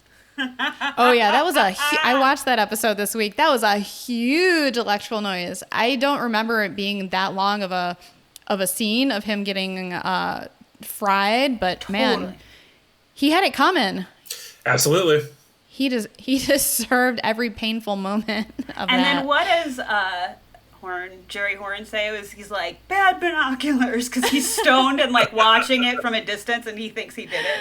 Oh yeah, that was I watched that episode this week. That was a huge electrical noise. I don't remember it being that long of a scene of him getting fried, but man, he had it coming. Absolutely. He deserved every painful moment of that. And then what does Jerry Horn say? He's like, bad binoculars, because he's stoned and like watching it from a distance and he thinks he did it.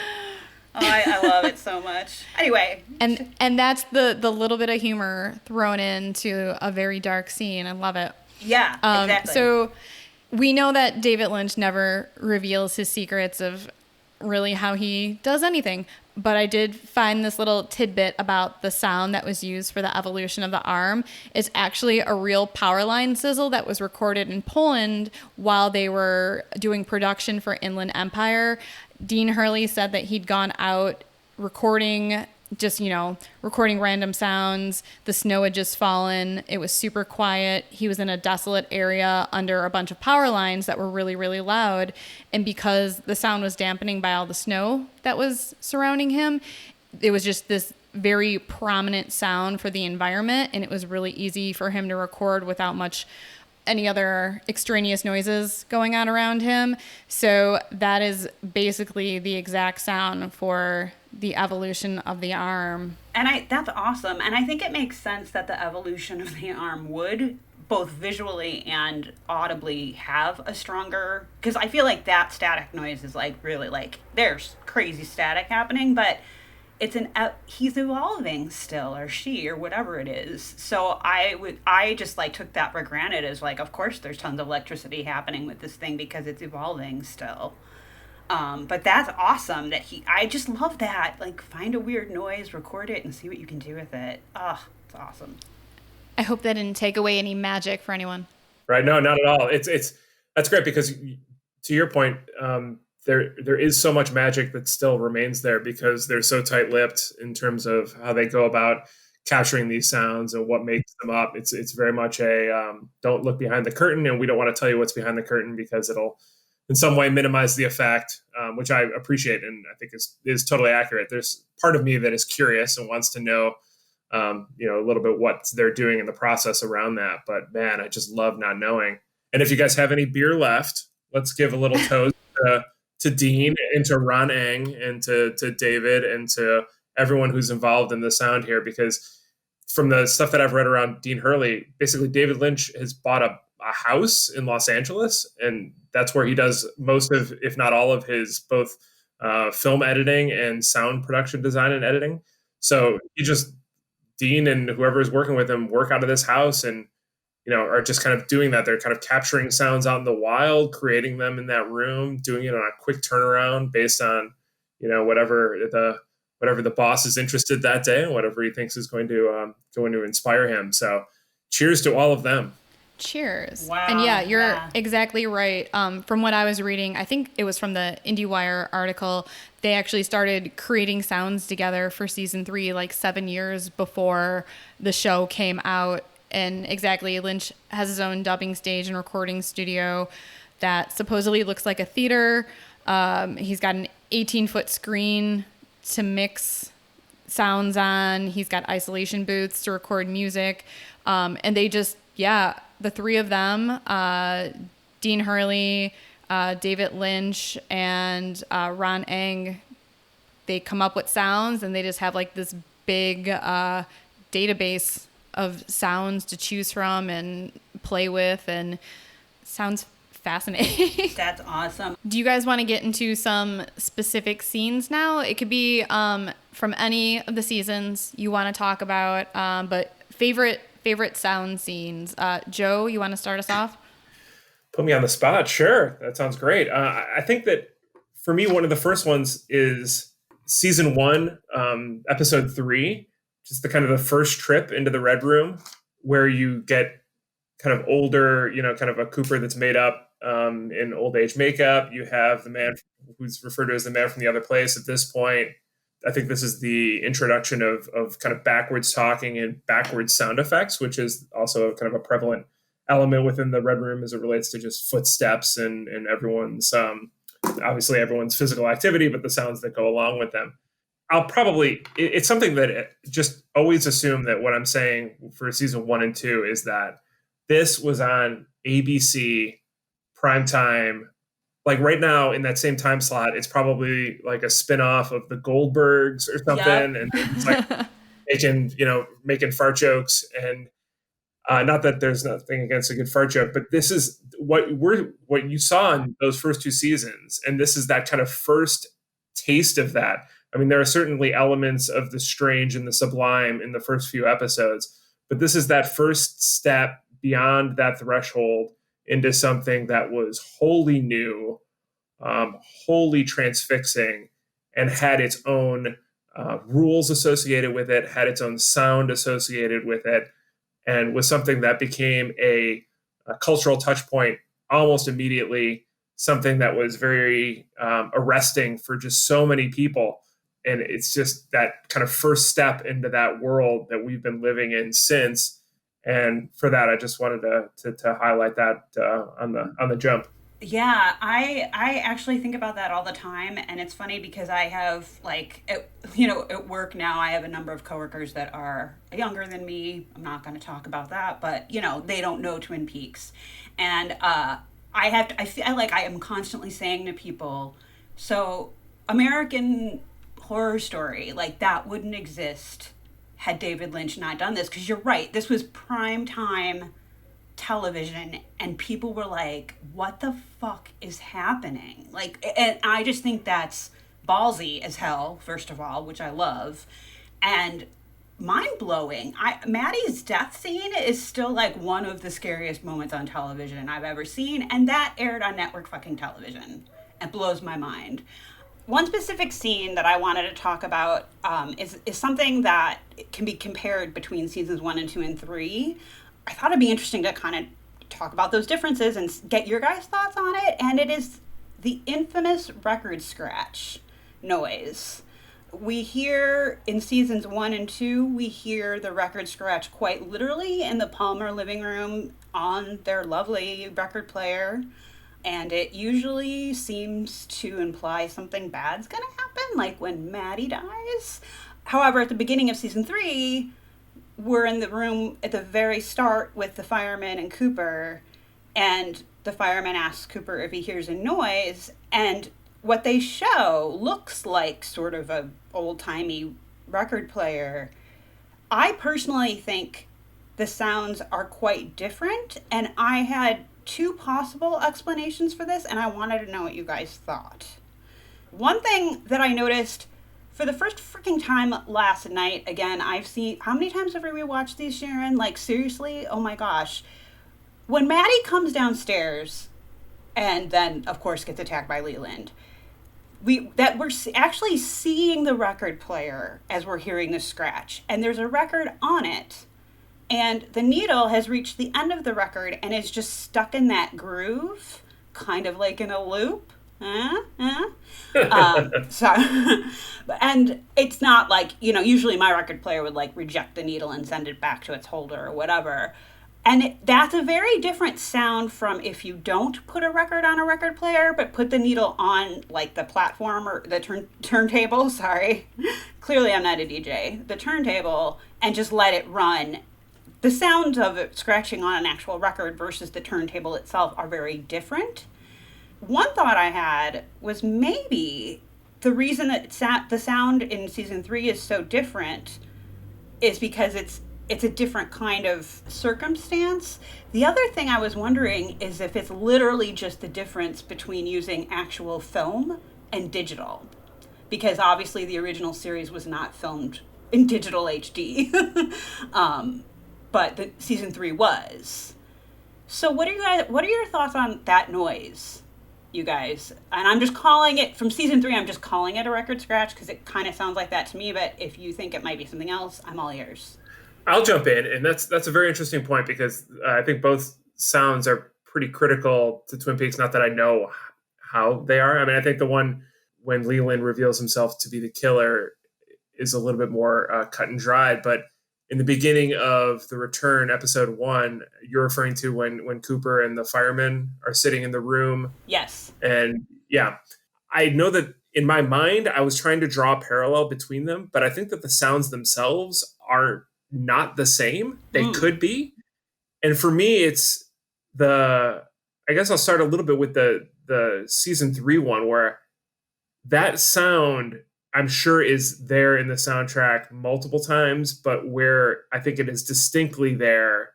Oh, I love it so much. Anyway. And that's the little bit of humor thrown into a very dark scene. I love it. Yeah, exactly. So we know that David Lynch never reveals his secrets of really how he does anything. But I did find this little tidbit about the sound that was used for the evolution of the arm. It's actually a real power line sizzle that was recorded in Poland while they were doing production for Inland Empire. Dean Hurley said that he'd gone out recording random sounds. The snow had just fallen. It was super quiet. He was in a desolate area under a bunch of power lines that were really, really loud. And because the sound was dampening by all the snow that was surrounding him, it was just this very prominent sound for the environment. And it was really easy for him to record without any other extraneous noises going on around him. So that is basically the exact sound for the evolution of the arm. And that's awesome. And I think it makes sense that the evolution of the arm would both visually and audibly have a stronger, because I feel like that static noise is like really like there's crazy static happening, but he's evolving still, or she, or whatever it is. So I just like took that for granted as like, of course there's tons of electricity happening with this thing because it's evolving still. But that's awesome I just love that. Like, find a weird noise, record it, and see what you can do with it. Oh, it's awesome. I hope that didn't take away any magic for anyone. Right. No, not at all. That's great, because to your point, there is so much magic that still remains there because they're so tight-lipped in terms of how they go about capturing these sounds and what makes them up. It's very much a don't look behind the curtain, and we don't want to tell you what's behind the curtain because it'll in some way minimize the effect, which I appreciate and I think is totally accurate. There's part of me that is curious and wants to know a little bit what they're doing in the process around that. But man, I just love not knowing. And if you guys have any beer left, let's give a little toast to Dean and to Ron Eng and to David and to everyone who's involved in the sound here, because from the stuff that I've read around Dean Hurley, basically David Lynch has bought a house in Los Angeles, and that's where he does most of, if not all of his both film editing and sound production design and editing. So Dean and whoever is working with him work out of this house and are just kind of doing that. They're kind of capturing sounds out in the wild, creating them in that room, doing it on a quick turnaround based on, whatever the boss is interested that day and whatever he thinks is going to inspire him. So cheers to all of them. Cheers. Wow. And yeah, you're exactly right. From what I was reading, I think it was from the IndieWire article, they actually started creating sounds together for season 3, like 7 years before the show came out. And exactly, Lynch has his own dubbing stage and recording studio that supposedly looks like a theater. He's got an 18-foot screen to mix sounds on. He's got isolation booths to record music. And they just, the three of them, Dean Hurley, David Lynch, and Ron Eng, they come up with sounds and they just have like this big database of sounds to choose from and play with, and sounds fascinating. That's awesome. Do you guys want to get into some specific scenes now? It could be from any of the seasons you want to talk about, but favorite sound scenes. Joe, you want to start us off? Put me on the spot. Sure. That sounds great. I think that for me, one of the first ones is season 1, episode 3, just the first trip into the Red Room, where you get kind of older, kind of a Cooper that's made up in old age makeup. You have the man who's referred to as the man from the other place at this point. I think this is the introduction of kind of backwards talking and backwards sound effects, which is also kind of a prevalent element within the Red Room as it relates to just footsteps and everyone's, obviously everyone's physical activity, but the sounds that go along with them. it's something that just always assume that what I'm saying for season 1 and 2 is that this was on ABC primetime. Like right now in that same time slot, it's probably like a spin-off of the Goldbergs or something. Yep. And it's like making fart jokes. And not that there's nothing against a good fart joke, but this is what you saw in those first 2 seasons. And this is that kind of first taste of that. I mean, there are certainly elements of the strange and the sublime in the first few episodes, but this is that first step beyond that threshold into something that was wholly new, wholly transfixing, and had its own rules associated with it, had its own sound associated with it, and was something that became a cultural touch point almost immediately, something that was very arresting for just so many people. And it's just that kind of first step into that world that we've been living in since. And for that, I just wanted to highlight that on the jump. Yeah, I actually think about that all the time, and it's funny because I have at work now I have a number of coworkers that are younger than me. I'm not going to talk about that, but they don't know Twin Peaks, and I feel like I am constantly saying to people, so American Horror Story, like that wouldn't exist had David Lynch not done this, because you're right, this was prime time television and people were like, what the fuck is happening? Like, and I just think that's ballsy as hell, first of all, which I love, and mind-blowing. Maddie's death scene is still like one of the scariest moments on television I've ever seen, and that aired on network fucking television. It blows my mind. One specific scene that I wanted to talk about is something that can be compared between seasons 1 and 2 and 3. I thought it'd be interesting to kind of talk about those differences and get your guys' thoughts on it. And it is the infamous record scratch noise. We hear in seasons 1 and 2, we hear the record scratch quite literally in the Palmer living room on their lovely record player. And it usually seems to imply something bad's gonna happen, like when Maddie dies. However, at the beginning of season 3, we're in the room at the very start with the fireman and Cooper, and the fireman asks Cooper if he hears a noise, and what they show looks like sort of a old-timey record player. I personally think the sounds are quite different, and I had 2 possible explanations for this, and I wanted to know what you guys thought. One thing that I noticed for the first freaking time last night, again, I've seen, how many times have we watched these, Sharon? Like, seriously? Oh my gosh. When Maddie comes downstairs and then, of course, gets attacked by Leland, we're actually seeing the record player as we're hearing the scratch, and there's a record on it. And the needle has reached the end of the record and is just stuck in that groove, kind of like in a loop. So, and it's not like, usually my record player would like reject the needle and send it back to its holder or whatever. And that's a very different sound from if you don't put a record on a record player, but put the needle on like the platform or the turntable, sorry. Clearly I'm not a DJ. The turntable, and just let it run. The sounds of it scratching on an actual record versus the turntable itself are very different. One thought I had was maybe the reason that the sound in season 3 is so different is because it's a different kind of circumstance. The other thing I was wondering is if it's literally just the difference between using actual film and digital, because obviously the original series was not filmed in digital HD. But the season 3 was. So what are your thoughts on that noise, you guys? And I'm just calling it, from season 3, I'm just calling it a record scratch because it kind of sounds like that to me, but if you think it might be something else, I'm all ears. I'll jump in, and that's a very interesting point because I think both sounds are pretty critical to Twin Peaks, not that I know how they are. I mean, I think the one when Leland reveals himself to be the killer is a little bit more cut and dried, but in the beginning of The Return, episode 1, you're referring to when Cooper and the firemen are sitting in the room. Yes. And yeah, I know that in my mind, I was trying to draw a parallel between them, but I think that the sounds themselves are not the same. They could be. And for me, it's I guess I'll start a little bit with the season 3 one, where that sound, I'm sure, is there in the soundtrack multiple times, but where I think it is distinctly there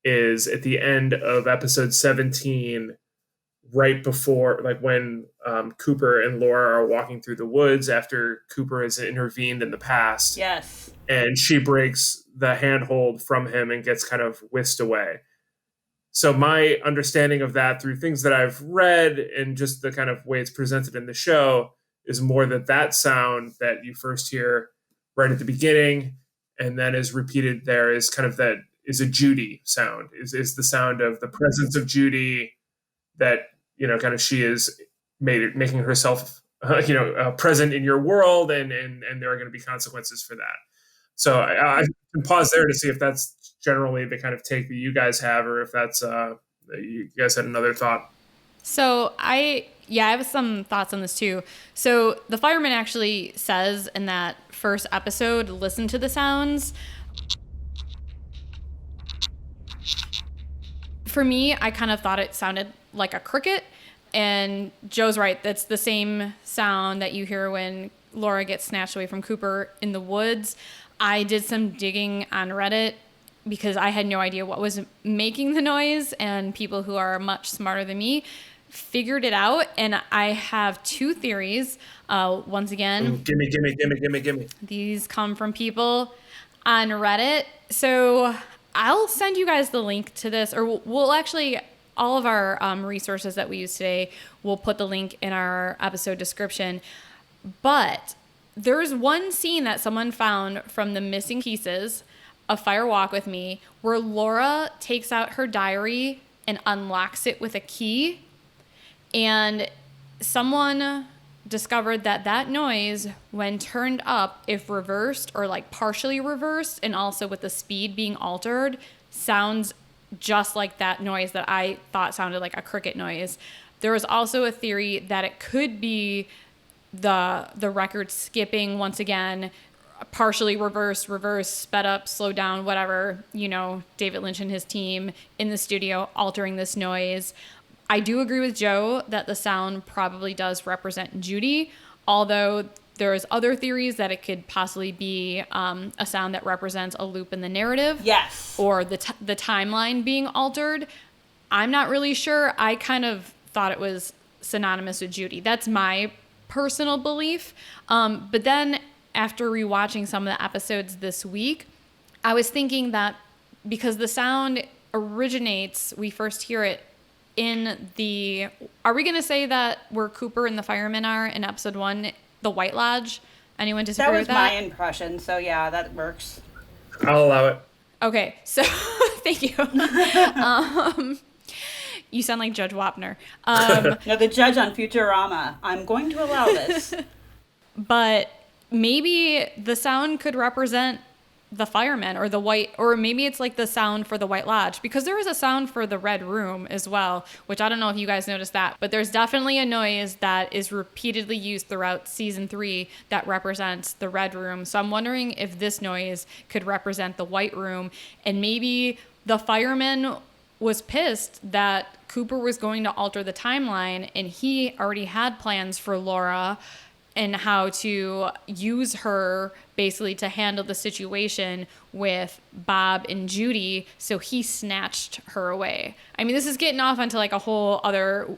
is at the end of episode 17, right before, like when Cooper and Laura are walking through the woods after Cooper has intervened in the past. Yes. And she breaks the handhold from him and gets kind of whisked away. So my understanding of that through things that I've read and just the kind of way it's presented in the show is more that sound that you first hear right at the beginning and then is repeated there is kind of that is a Judy sound, is the sound of the presence of Judy, that, you know, kind of she is making herself, present in your world, and there are going to be consequences for that. So I can pause there to see if that's generally the kind of take that you guys have, or if that's you guys had another thought. So I have some thoughts on this too. So the fireman actually says in that first episode, listen to the sounds. For me, I kind of thought it sounded like a cricket, and Joe's right. That's the same sound that you hear when Laura gets snatched away from Cooper in the woods. I did some digging on Reddit because I had no idea what was making the noise, and people who are much smarter than me figured it out. And I have 2 theories. Once again, gimme. these come from people on Reddit. So I'll send you guys the link to this, or we'll actually, all of our resources that we use today, we'll put the link in our episode description. But there's one scene that someone found from the missing pieces of Fire Walk with Me where Laura takes out her diary and unlocks it with a key. And someone discovered that noise, when turned up, if reversed or like partially reversed, and also with the speed being altered, sounds just like that noise that I thought sounded like a cricket noise. There was also a theory that it could be the record skipping once again, partially reversed, sped up, slowed down, whatever, David Lynch and his team in the studio altering this noise. I do agree with Joe that the sound probably does represent Judy, although there's other theories that it could possibly be a sound that represents a loop in the narrative. Yes. Or the timeline being altered. I'm not really sure. I kind of thought it was synonymous with Judy. That's my personal belief. But then after rewatching some of the episodes this week, I was thinking that because the sound originates, we first hear it are we going to say that where Cooper and the firemen are in episode 1, the White Lodge? Anyone disagree with that? That was my impression, so yeah, that works. I'll allow it. Okay, so thank you. You sound like Judge Wapner. No, the judge on Futurama. I'm going to allow this. But maybe the sound could represent the firemen or the white, or maybe it's like the sound for the White Lodge, because there is a sound for the Red Room as well, which I don't know if you guys noticed that, but there's definitely a noise that is repeatedly used throughout season 3 that represents the Red Room. So I'm wondering if this noise could represent the White Room, and maybe the fireman was pissed that Cooper was going to alter the timeline, and he already had plans for Laura and how to use her basically to handle the situation with Bob and Judy, so he snatched her away. I mean, this is getting off onto like a whole other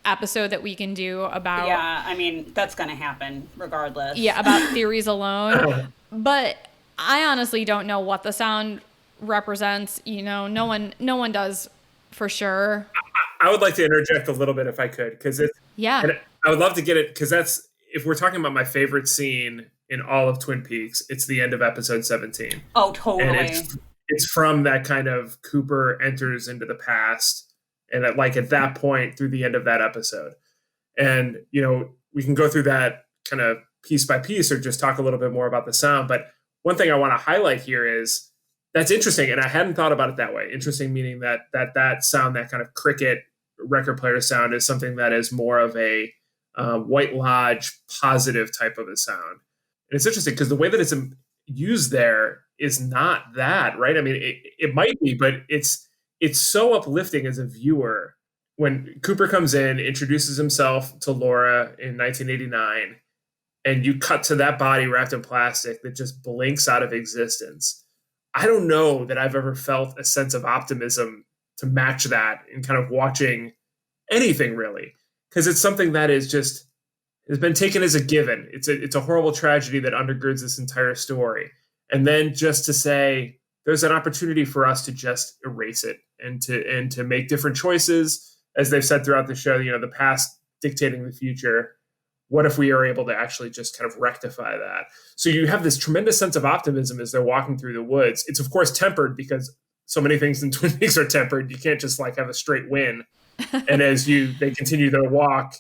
episode that we can do about... Yeah, I mean, that's going to happen regardless. Yeah, about theories alone. But I honestly don't know what the sound represents. No one does for sure. I would like to interject a little bit if I could, because I would love to get it, because that's, if we're talking about my favorite scene in all of Twin Peaks, it's the end of episode 17. Oh, totally. And it's from that kind of Cooper enters into the past, and at that point through the end of that episode. And, we can go through that kind of piece by piece or just talk a little bit more about the sound. But one thing I want to highlight here is that's interesting. And I hadn't thought about it that way. Interesting, meaning that sound, that kind of cricket record player sound, is something that is more of a White Lodge positive type of a sound. And it's interesting because the way that it's used there is not that, right? I mean, it might be, but it's so uplifting as a viewer when Cooper comes in, introduces himself to Laura in 1989, and you cut to that body wrapped in plastic that just blinks out of existence. I don't know that I've ever felt a sense of optimism to match that in kind of watching anything really, because it's something that is just has been taken as a given. It's a horrible tragedy that undergirds this entire story. And then just to say there's an opportunity for us to just erase it and to make different choices. As they've said throughout the show, the past dictating the future. What if we are able to actually just kind of rectify that? So you have this tremendous sense of optimism as they're walking through the woods. It's of course tempered because so many things in Twin Peaks are tempered. You can't just like have a straight win. And as they continue their walk,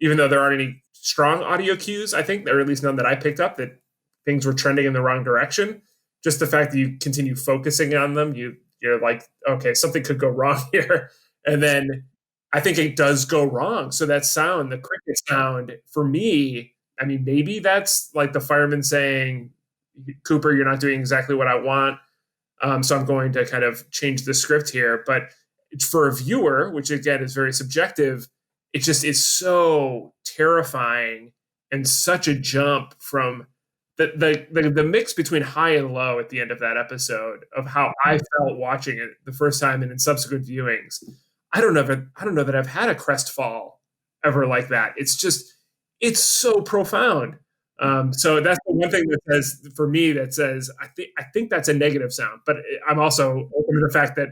even though there aren't any strong audio cues, I think, or at least none that I picked up, that things were trending in the wrong direction. Just the fact that you continue focusing on them, you're like, okay, something could go wrong here. And then I think it does go wrong. So that sound, the cricket sound, for me, I mean, maybe that's like the fireman saying, Cooper, you're not doing exactly what I want. So I'm going to kind of change the script here. But for a viewer, which again is very subjective, it just is so terrifying and such a jump from the mix between high and low at the end of that episode of how I felt watching it the first time and in subsequent viewings. I don't know that I've had a crest fall ever like that. It's so profound. So that's the one thing that says I think that's a negative sound, but I'm also open to the fact that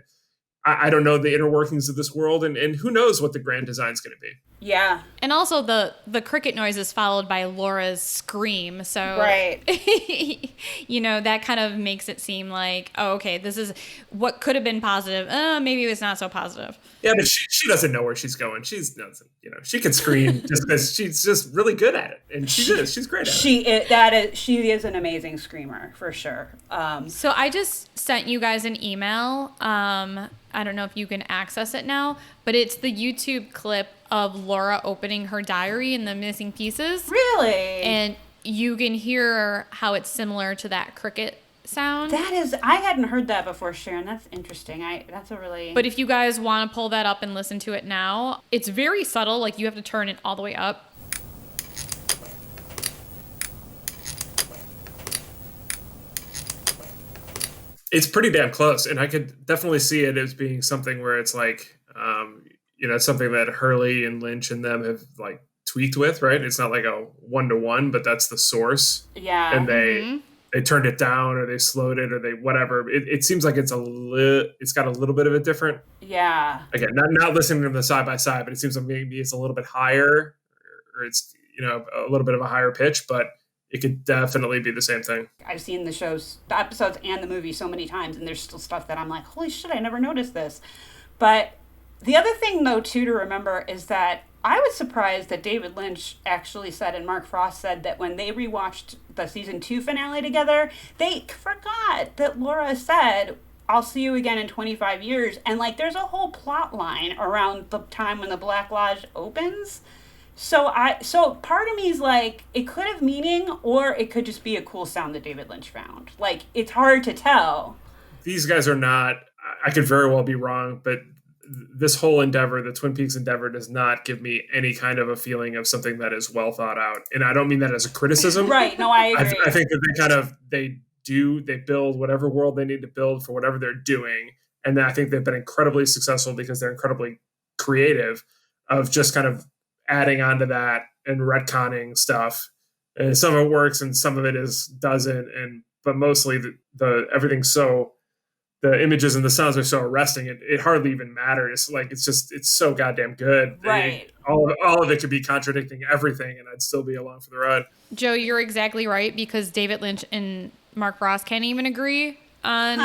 I don't know the inner workings of this world, and who knows what the grand design is going to be. Yeah. And also the cricket noise is followed by Laura's scream. So, right. That kind of makes it seem like, oh, okay, this is what could have been positive. Maybe it was not so positive. Yeah, but she doesn't know where she's going. She can scream just because she's just really good at it. And she's great at it. She is an amazing screamer for sure. So I just sent you guys an email. I don't know if you can access it now, but it's the YouTube clip of Laura opening her diary and the missing pieces. Really? And you can hear how it's similar to that cricket sound. I hadn't heard that before, Sharon. That's interesting. But if you guys want to pull that up and listen to it now, it's very subtle. Like you have to turn it all the way up. It's pretty damn close, and I could definitely see it as being something where it's like, something that Hurley and Lynch and them have like tweaked with, right? It's not like a 1-to-1, but that's the source. Yeah. And they turned it down, or they slowed it, or they whatever. It seems like it's got a little bit of a different. Yeah. Again, not listening to them side by side, but it seems like maybe it's a little bit higher, or it's a little bit of a higher pitch, but it could definitely be the same thing. I've seen the episodes and the movie so many times, and there's still stuff that I'm like, holy shit, I never noticed this. But the other thing, though, too, to remember is that I was surprised that David Lynch actually said, and Mark Frost said, that when they rewatched the season 2 finale together, they forgot that Laura said, I'll see you again in 25 years. And, like, there's a whole plot line around the time when the Black Lodge opens. So part of me is like, it could have meaning, or it could just be a cool sound that David Lynch found. Like, it's hard to tell. These guys are not, I could very well be wrong, but this whole endeavor, the Twin Peaks endeavor, does not give me any kind of a feeling of something that is well thought out. And I don't mean that as a criticism. Right. No, I agree. I think that they build whatever world they need to build for whatever they're doing. And I think they've been incredibly successful because they're incredibly creative of just kind of adding onto that and retconning stuff. And some of it works and some of it doesn't. But mostly the everything's so, the images and the sounds are so arresting. It hardly even matters. Like, it's so goddamn good. Right. All of it could be contradicting everything, and I'd still be along for the ride. Joe, you're exactly right, because David Lynch and Mark Frost can't even agree on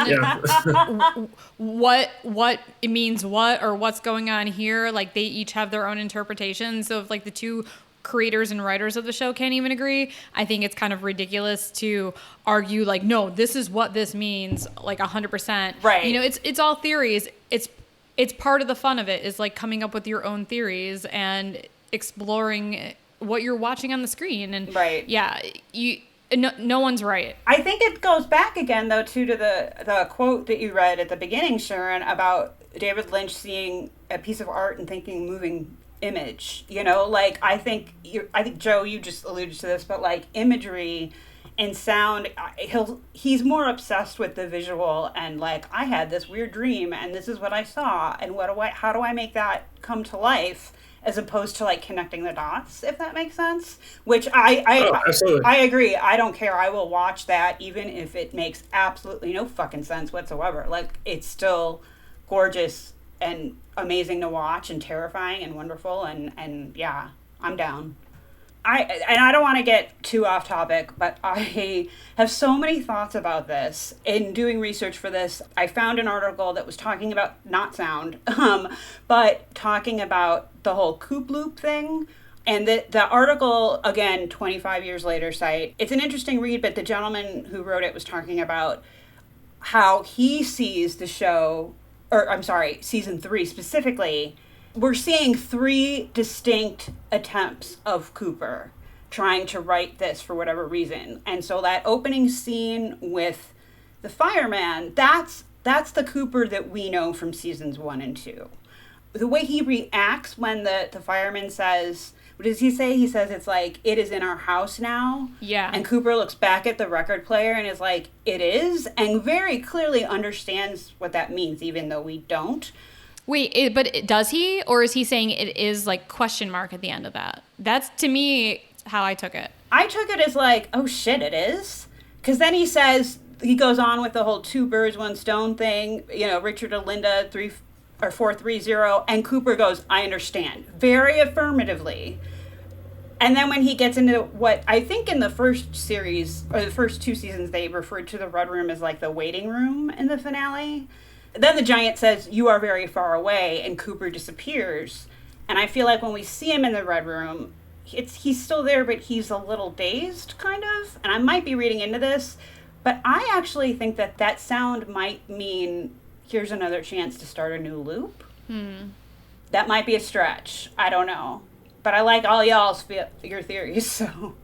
what it means, or what's going on here. Like, they each have their own interpretations. So if like the two creators and writers of the show can't even agree, I think it's kind of ridiculous to argue like, no, this is what this means, like 100%. Right. It's all theories. It's part of the fun of it, is like coming up with your own theories and exploring what you're watching on the screen. And Right. yeah, no one's right. I think it goes back again, though, to the quote that you read at the beginning, Sharon, about David Lynch seeing a piece of art and thinking moving image. You know, like, I think, Joe, you just alluded to this, but, like, imagery and sound, he's more obsessed with the visual and, like, I had this weird dream and this is what I saw and how do I make that come to life, as opposed to, like, connecting the dots, if that makes sense. Which absolutely. I agree. I don't care. I will watch that even if it makes absolutely no fucking sense whatsoever. Like, it's still gorgeous and amazing to watch and terrifying and wonderful and yeah, I'm down. I don't want to get too off topic, but I have so many thoughts about this. In doing research for this, I found an article that was talking about, not sound, but talking about the whole coop loop thing. And the article, again, 25 years later site, it's an interesting read, but the gentleman who wrote it was talking about how he sees the show, or I'm sorry, season 3 specifically. We're seeing 3 distinct attempts of Cooper trying to write this for whatever reason. And so that opening scene with the fireman, that's the Cooper that we know from seasons 1 and 2. The way he reacts when the fireman says, what does he say? He says it's like, it is in our house now. Yeah. And Cooper looks back at the record player and is like, it is? And very clearly understands what that means, even though we don't. Wait, but does he? Or is he saying it is like question mark at the end of that? That's, to me, how I took it. I took it as like, oh shit, it is? Because then he says, he goes on with the whole 2 birds, 1 stone thing, you know, Richard and Linda, 430, and Cooper goes, I understand, very affirmatively. And then when he gets into what I think in the first series, or the first 2 seasons, they referred to the Red Room as like the waiting room in the finale. Then the giant says, you are very far away, and Cooper disappears. And I feel like when we see him in the Red Room, he's still there, but he's a little dazed, kind of. And I might be reading into this, but I actually think that sound might mean, here's another chance to start a new loop. That might be a stretch. I don't know. But I like all your theories, so.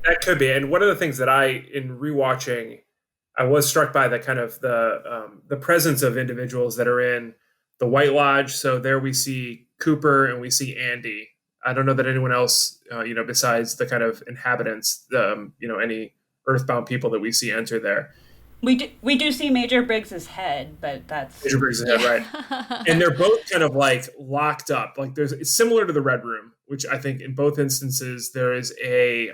That could be. And one of the things that in rewatching, I was struck by the kind of the presence of individuals that are in the White Lodge. So there we see Cooper and we see Andy. I don't know that anyone else, besides the kind of inhabitants, any earthbound people that we see enter there. We do see Major Briggs's head, but that's Major Briggs's head, right? And they're both kind of like locked up. Like it's similar to the Red Room, which I think in both instances there is a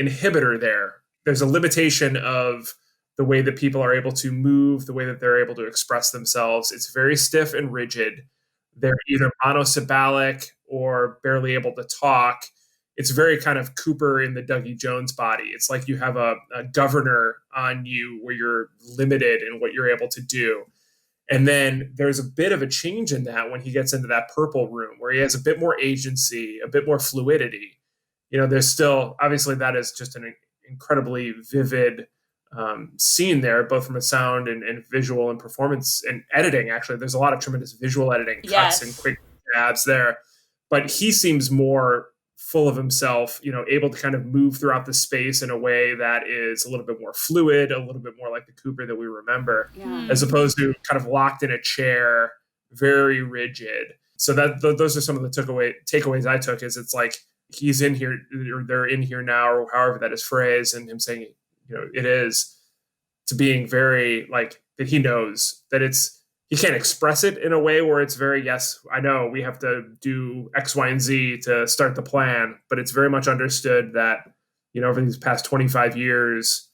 inhibitor there. There's a limitation of the way that people are able to move, the way that they're able to express themselves. It's very stiff and rigid. They're either monosyllabic or barely able to talk. It's very kind of Cooper in the Dougie Jones body. It's like you have a governor on you where you're limited in what you're able to do. And then there's a bit of a change in that when he gets into that purple room where he has a bit more agency, a bit more fluidity. There's still, obviously that is just an incredibly vivid scene there, both from a sound and visual and performance and editing. Actually, there's a lot of tremendous visual editing, cuts and quick jabs there. But he seems more full of himself, able to kind of move throughout the space in a way that is a little bit more fluid, a little bit more like the Cooper that we remember, as opposed to kind of locked in a chair, very rigid. So those are some of the takeaways I took. Is it's like he's in here, or they're in here now, or however that is phrased, and him saying, it is, to being very like that he knows that he can't express it in a way where it's very, yes, I know we have to do X, Y, and Z to start the plan, but it's very much understood that, over these past 25 years,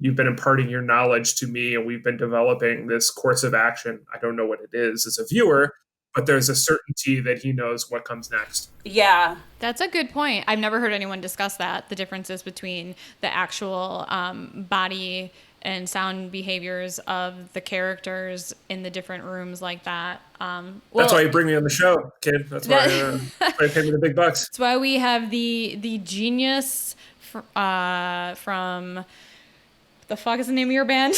you've been imparting your knowledge to me and we've been developing this course of action. I don't know what it is as a viewer, but there's a certainty that he knows what comes next. Yeah. That's a good point. I've never heard anyone discuss that, the differences between the actual body and sound behaviors of the characters in the different rooms like that. That's why you bring me on the show, kid. That's why I pay me the big bucks. That's why we have the genius from, the fuck is the name of your band?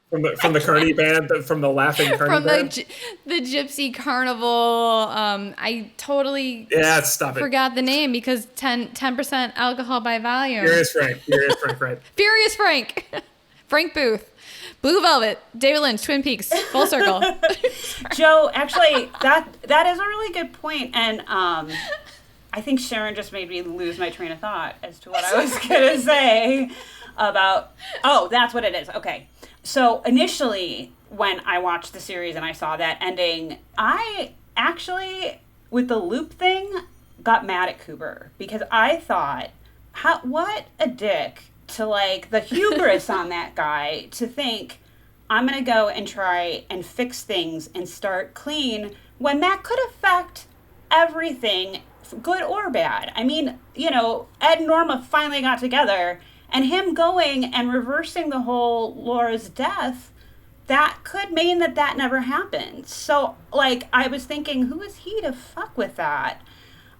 from the Carney band, from the Laughing Carney From band. the Gypsy Carnival. I totally Stop it. forgot the name because 10% alcohol by volume. Furious Frank, right? Furious Frank. Frank Booth. Blue Velvet. David Lynch. Twin Peaks. Full circle. Joe, actually, that is a really good point, and I think Sharon just made me lose my train of thought as to what I was going to say about, that's what it is. Okay. So initially, when I watched the series and I saw that ending, I actually, with the loop thing, got mad at Cooper because I thought, what a dick to like the hubris on that guy to think I'm going to go and try and fix things and start clean when that could affect everything, good or bad. I mean, Ed and Norma finally got together, and him going and reversing the whole Laura's death, that could mean that never happened. So, like, I was thinking, who is he to fuck with that?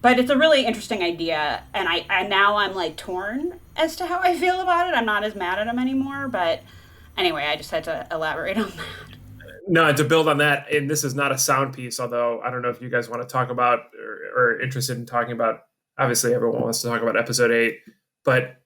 But it's a really interesting idea, and now I'm, like, torn as to how I feel about it. I'm not as mad at him anymore, but anyway, I just had to elaborate on that. No, and to build on that, and this is not a sound piece, although I don't know if you guys want to talk about or interested in talking about, obviously everyone wants to talk about episode 8, but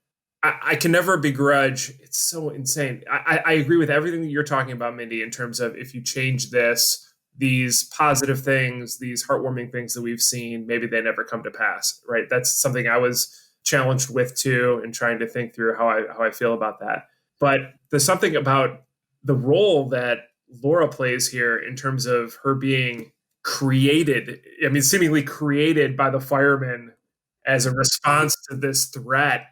I can never begrudge. It's so insane. I agree with everything that you're talking about, Mindy, in terms of if you change these positive things, these heartwarming things that we've seen, maybe they never come to pass, right? That's something I was challenged with too, and trying to think through how I feel about that. But there's something about the role that Laura plays here in terms of her being created, seemingly created by the firemen as a response to this threat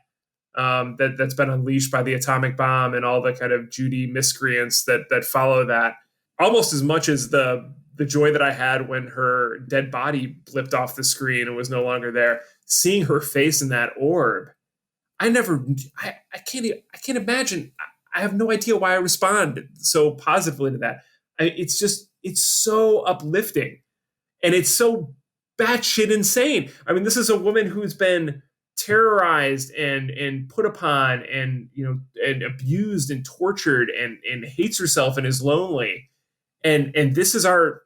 that's been unleashed by the atomic bomb and all the kind of Judy miscreants that follow that. Almost as much as the joy that I had when her dead body blipped off the screen and was no longer there, seeing her face in that orb, I can't imagine. I have no idea why I respond so positively to that. It's so uplifting, and it's so batshit insane. I mean, this is a woman who's been terrorized and put upon and abused and tortured and hates herself and is lonely. And this is our,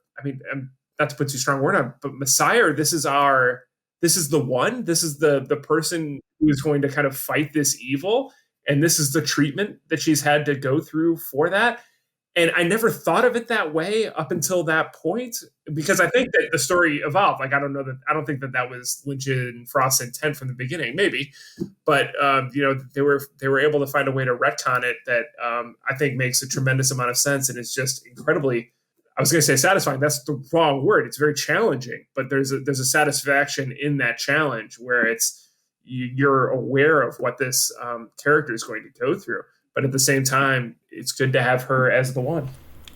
not to put too strong a word on, but Messiah, this is the one, this is the person who is going to kind of fight this evil. And this is the treatment that she's had to go through for that. And I never thought of it that way up until that point, because I think that the story evolved. Like, I don't think that was Lynch and Frost's intent from the beginning, maybe, but they were able to find a way to retcon it that I think makes a tremendous amount of sense, and it's just incredibly. I was going to say satisfying. That's the wrong word. It's very challenging, but there's a satisfaction in that challenge where you're aware of what this character is going to go through. But at the same time, it's good to have her as the one.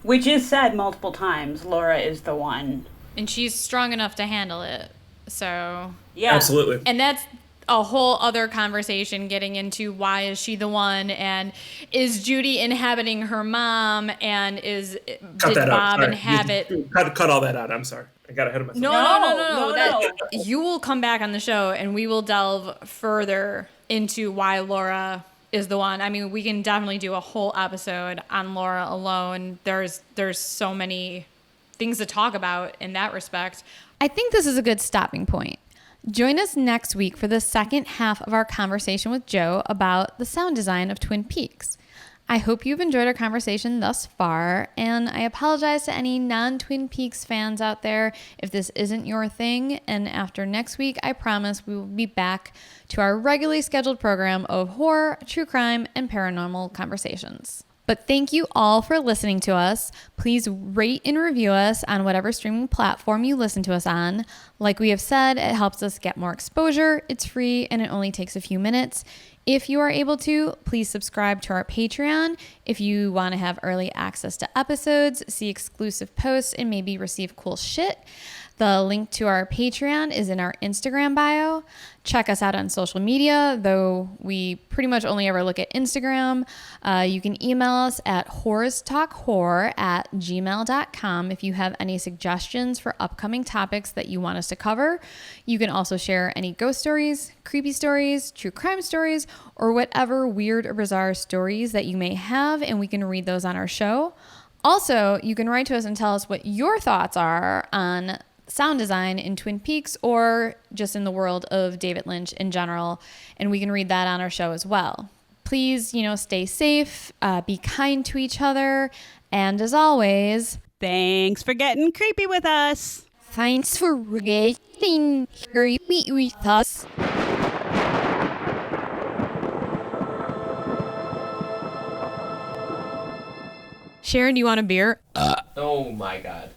Which is said multiple times. Laura is the one. And she's strong enough to handle it. So, yeah. Absolutely. And that's a whole other conversation, getting into why is she the one, and is Judy inhabiting her mom, and did Bob inhabit... Cut all that out. I'm sorry. I got ahead of myself. No. You will come back on the show and we will delve further into why Laura is the one. I mean, we can definitely do a whole episode on Laura alone. There's so many things to talk about in that respect. I think this is a good stopping point. Join us next week for the second half of our conversation with Joe about the sound design of Twin Peaks. I hope you've enjoyed our conversation thus far, and I apologize to any non-Twin Peaks fans out there if this isn't your thing, and after next week, I promise we will be back to our regularly scheduled program of horror, true crime, and paranormal conversations. But thank you all for listening to us. Please rate and review us on whatever streaming platform you listen to us on. Like we have said, it helps us get more exposure, it's free, and it only takes a few minutes. If you are able to, please subscribe to our Patreon if you want to have early access to episodes, see exclusive posts, and maybe receive cool shit. The link to our Patreon is in our Instagram bio. Check us out on social media, though we pretty much only ever look at Instagram. You can email us at whorestalkhorror@gmail.com if you have any suggestions for upcoming topics that you want us to cover. You can also share any ghost stories, creepy stories, true crime stories, or whatever weird or bizarre stories that you may have, and we can read those on our show. Also, you can write to us and tell us what your thoughts are on sound design in Twin Peaks or just in the world of David Lynch in general, and we can read that on our show as well. Please, stay safe, be kind to each other, and as always, Thanks for getting creepy with us. thanks for getting creepy with us. Sharon, do you want a beer? Oh my God.